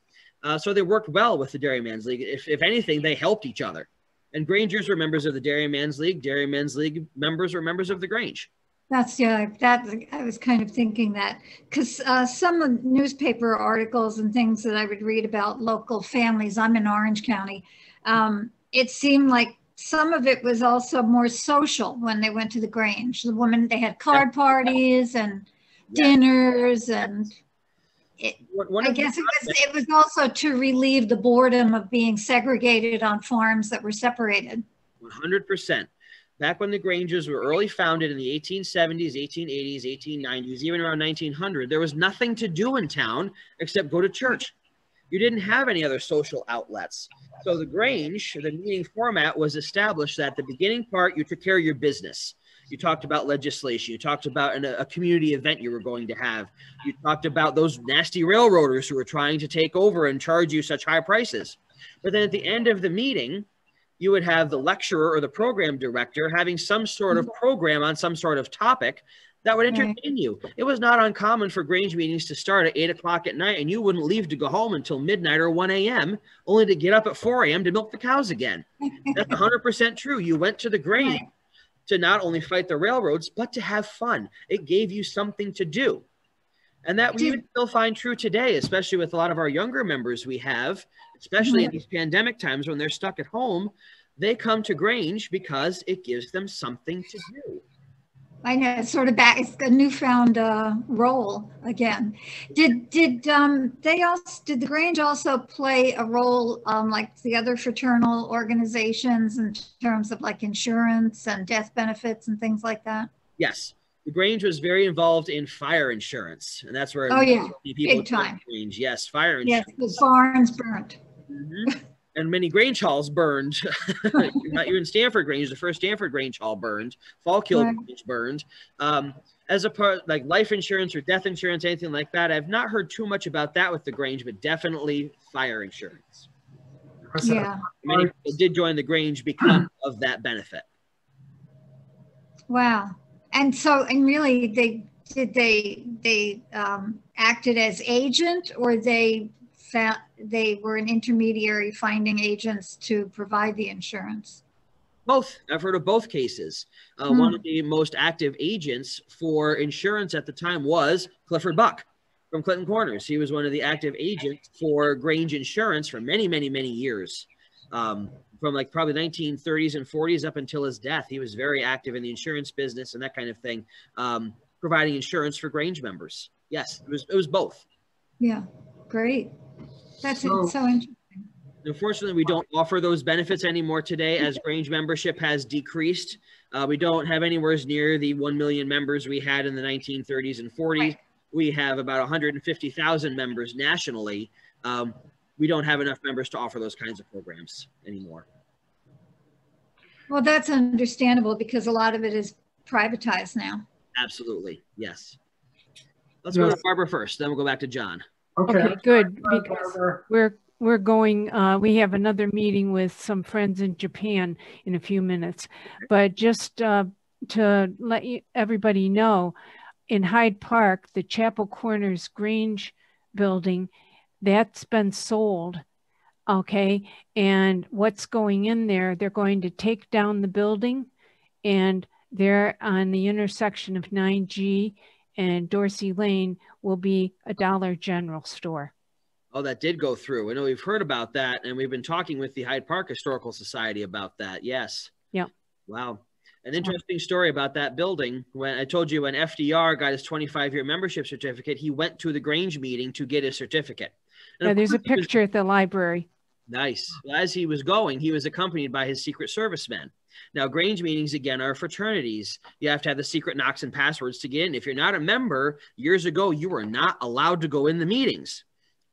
Speaker 2: So they worked well with the Dairymen's League. If anything, they helped each other. And Grangers were members of the Dairymen's League. Dairymen's League members were members of the Grange.
Speaker 6: That's, yeah, that I was kind of thinking that, because some of newspaper articles and things that I would read about local families, I'm in Orange County, it seemed like some of it was also more social when they went to the Grange. The women, they had card parties and dinners, and I guess it was also to relieve the boredom of being segregated on farms that were separated.
Speaker 2: 100%. Back when the Grangers were early founded in the 1870s, 1880s, 1890s, even around 1900, there was nothing to do in town except go to church. You didn't have any other social outlets. So the Grange, the meeting format was established that the beginning part, you took care of your business. You talked about legislation. You talked about a community event you were going to have. You talked about those nasty railroaders who were trying to take over and charge you such high prices. But then at the end of the meeting, you would have the lecturer or the program director having some sort of program on some sort of topic that would entertain you. It was not uncommon for Grange meetings to start at 8 o'clock at night, and you wouldn't leave to go home until midnight or 1 a.m., only to get up at 4 a.m. to milk the cows again. That's 100% true. You went to the Grange to not only fight the railroads, but to have fun. It gave you something to do. And that we would still find true today, especially with a lot of our younger members we have, especially in these pandemic times when they're stuck at home. They come to Grange because it gives them something to do.
Speaker 6: I know it's sort of back. It's a newfound role again. Did the Grange also play a role like the other fraternal organizations in terms of like insurance and death benefits and things like that?
Speaker 2: Yes, the Grange was very involved in fire insurance, and that's where
Speaker 6: people
Speaker 2: big
Speaker 6: time.
Speaker 2: Grange. Yes, fire insurance.
Speaker 6: Yes, the barns burnt.
Speaker 2: Mm-hmm. And many Grange halls burned. Not even Stanford Grange, the first Stanford Grange hall burned. Fallkill Grange burned. As a part, like life insurance or death insurance, anything like that, I've not heard too much about that with the Grange, but definitely fire insurance.
Speaker 6: Yeah.
Speaker 2: Many people did join the Grange because of that benefit.
Speaker 6: Wow. And so, and really, they acted as agent, or they were an intermediary finding agents to provide the insurance?
Speaker 2: Both. I've heard of both cases. One of the most active agents for insurance at the time was Clifford Buck from Clinton Corners. He was one of the active agents for Grange Insurance for many, many, many years. From like probably 1930s and 40s up until his death. He was very active in the insurance business and that kind of thing, providing insurance for Grange members. Yes, it was both. Yeah,
Speaker 6: great. That's so interesting.
Speaker 2: Unfortunately, we don't offer those benefits anymore today as Grange membership has decreased. We don't have anywhere near the 1 million members we had in the 1930s and 40s. Right. We have about 150,000 members nationally. We don't have enough members to offer those kinds of programs anymore.
Speaker 6: Well, that's understandable because a lot of it is privatized now.
Speaker 2: Absolutely, yes. Let's go to Barbara first, then we'll go back to John.
Speaker 7: Okay, good, because we're going, we have another meeting with some friends in Japan in a few minutes. But just to let everybody know, in Hyde Park, the Chapel Corners Grange building, that's been sold, okay? And what's going in there, they're going to take down the building, and there on the intersection of 9G and Dorsey Lane will be a Dollar General store.
Speaker 2: Oh, that did go through. I know we've heard about that, and we've been talking with the Hyde Park Historical Society about that. Yes.
Speaker 7: Yeah.
Speaker 2: Wow. An interesting story about that building. When I told you when FDR got his 25-year membership certificate, he went to the Grange meeting to get his certificate.
Speaker 7: Yeah, there's a picture at the library.
Speaker 2: Nice. As he was going, he was accompanied by his Secret Service men. Now, Grange meetings, again, are fraternities. You have to have the secret knocks and passwords to get in. If you're not a member, years ago, you were not allowed to go in the meetings.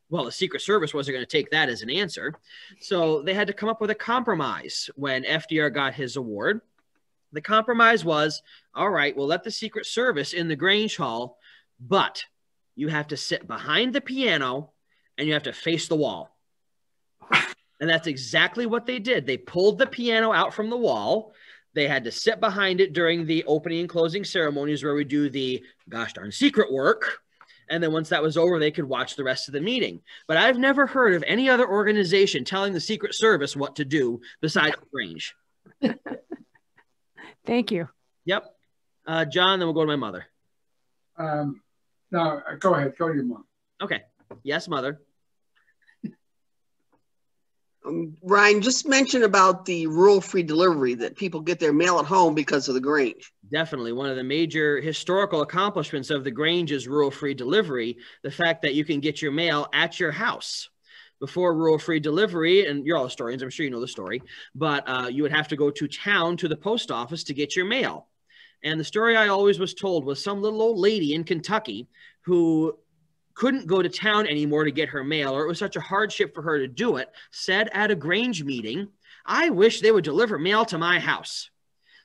Speaker 2: Well, the Secret Service wasn't going to take that as an answer. So they had to come up with a compromise when FDR got his award. The compromise was, all right, we'll let the Secret Service in the Grange Hall, but you have to sit behind the piano and you have to face the wall. And that's exactly what they did. They pulled the piano out from the wall. They had to sit behind it during the opening and closing ceremonies where we do the gosh darn secret work. And then once that was over, they could watch the rest of the meeting. But I've never heard of any other organization telling the Secret Service what to do besides Grange.
Speaker 7: Thank you.
Speaker 2: Yep. John, then we'll go to my mother.
Speaker 4: No, go ahead. Go to your mom.
Speaker 2: Okay. Yes, mother.
Speaker 8: Ryan, just mention about the rural-free delivery, that people get their mail at home because of the Grange.
Speaker 2: Definitely. One of the major historical accomplishments of the Grange is rural-free delivery, the fact that you can get your mail at your house. Before rural-free delivery, and you're all historians, I'm sure you know the story, but you would have to go to town to the post office to get your mail. And the story I always was told was some little old lady in Kentucky who couldn't go to town anymore to get her mail, or it was such a hardship for her to do it, said at a Grange meeting, I wish they would deliver mail to my house.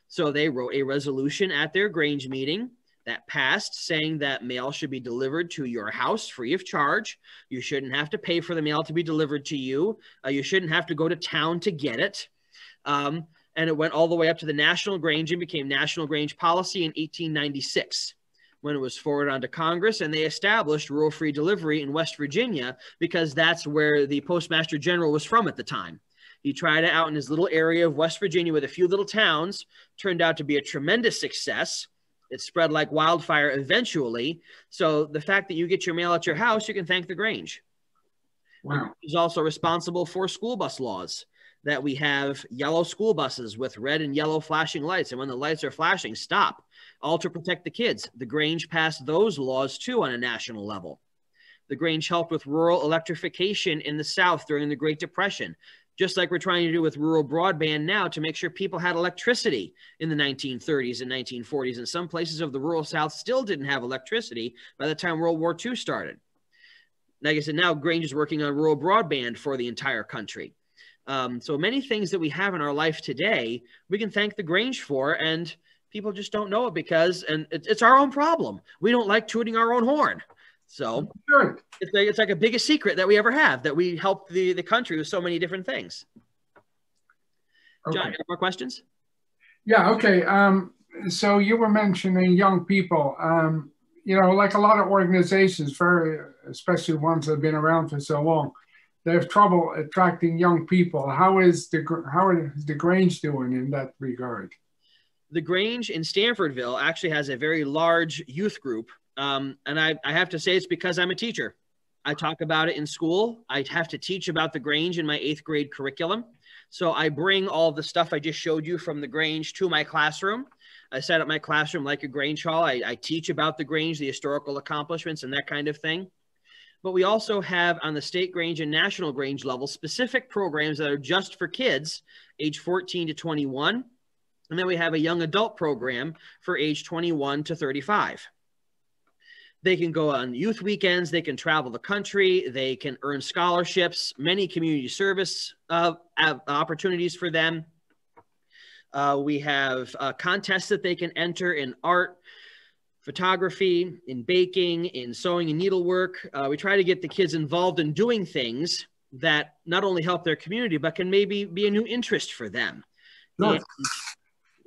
Speaker 2: So they wrote a resolution at their Grange meeting that passed saying that mail should be delivered to your house free of charge. You shouldn't have to pay for the mail to be delivered to you. You shouldn't have to go to town to get it. And it went all the way up to the National Grange and became National Grange policy in 1896. When it was forwarded onto Congress, and they established rural-free delivery in West Virginia because that's where the Postmaster General was from at the time. He tried it out in his little area of West Virginia with a few little towns, turned out to be a tremendous success. It spread like wildfire eventually. So the fact that you get your mail at your house, you can thank the Grange.
Speaker 4: Wow.
Speaker 2: He's also responsible for school bus laws. that we have yellow school buses with red and yellow flashing lights. And when the lights are flashing, stop, all to protect the kids. The Grange passed those laws too on a national level. The Grange helped with rural electrification in the South during the Great Depression, just like we're trying to do with rural broadband now to make sure people had electricity in the 1930s and 1940s. And some places of the rural South still didn't have electricity by the time World War II started. Like I said, now Grange is working on rural broadband for the entire country. So many things that we have in our life today, we can thank the Grange for, and people just don't know it because, and it's our own problem. We don't like tooting our own horn. So
Speaker 4: Sure.
Speaker 2: it's like a biggest secret that we ever have, that we help the country with so many different things.
Speaker 4: Okay.
Speaker 2: John, you have more questions?
Speaker 4: Yeah, okay. So you were mentioning young people. You know, like a lot of organizations, especially ones that have been around for so long, they have trouble attracting young people. How is the Grange doing in that regard?
Speaker 2: The Grange in Stanfordville actually has a very large youth group. And I have to say it's because I'm a teacher. I talk about it in school. I have to teach about the Grange in my 8th grade curriculum. So I bring all the stuff I just showed you from the Grange to my classroom. I set up my classroom like a Grange hall. I teach about the Grange, the historical accomplishments and that kind of thing. But we also have on the state Grange and national Grange level specific programs that are just for kids age 14 to 21. And then we have a young adult program for age 21 to 35. They can go on youth weekends. They can travel the country. They can earn scholarships, many community service opportunities for them. We have contests that they can enter in art, photography, in baking, in sewing and needlework. We try to get the kids involved in doing things that not only help their community, but can maybe be a new interest for them.
Speaker 4: Nice.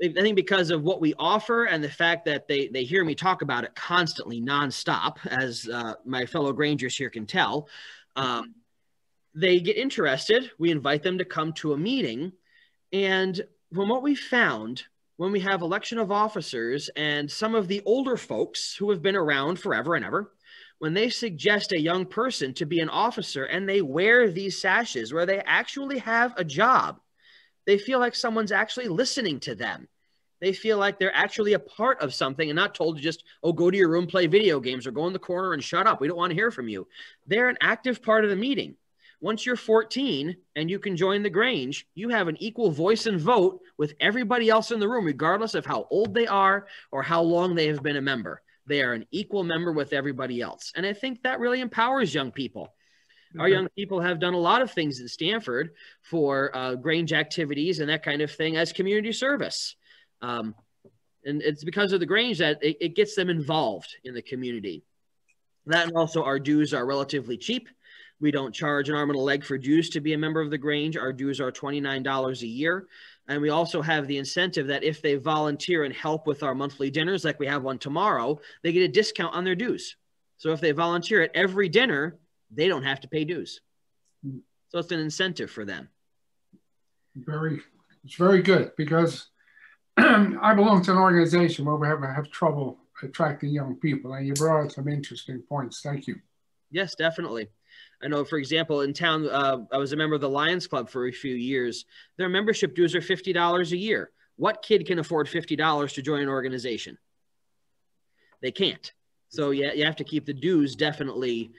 Speaker 2: I think because of what we offer and the fact that they hear me talk about it constantly, nonstop, as my fellow Grangers here can tell, they get interested. We invite them to come to a meeting. And from what we found, when we have election of officers and some of the older folks who have been around forever and ever, when they suggest a young person to be an officer and they wear these sashes where they actually have a job, they feel like someone's actually listening to them. They feel like they're actually a part of something and not told to just, oh, go to your room, play video games, or go in the corner and shut up. We don't want to hear from you. They're an active part of the meeting. Once you're 14 and you can join the Grange, you have an equal voice and vote with everybody else in the room, regardless of how old they are or how long they have been a member. They are an equal member with everybody else. And I think that really empowers young people. Our young people have done a lot of things in Stanford for Grange activities and that kind of thing as community service. And it's because of the Grange that it gets them involved in the community. That and also our dues are relatively cheap. We don't charge an arm and a leg for dues to be a member of the Grange. Our dues are $29 a year. And we also have the incentive that if they volunteer and help with our monthly dinners, like we have one tomorrow, they get a discount on their dues. So if they volunteer at every dinner, they don't have to pay dues. So it's an incentive for them.
Speaker 4: It's very good because I belong to an organization where we have trouble attracting young people, and you brought out some interesting points. Thank you.
Speaker 2: Yes, definitely. I know, for example, in town, I was a member of the Lions Club for a few years. Their membership dues are $50 a year. What kid can afford $50 to join an organization? They can't. So yeah, you have to keep the dues definitely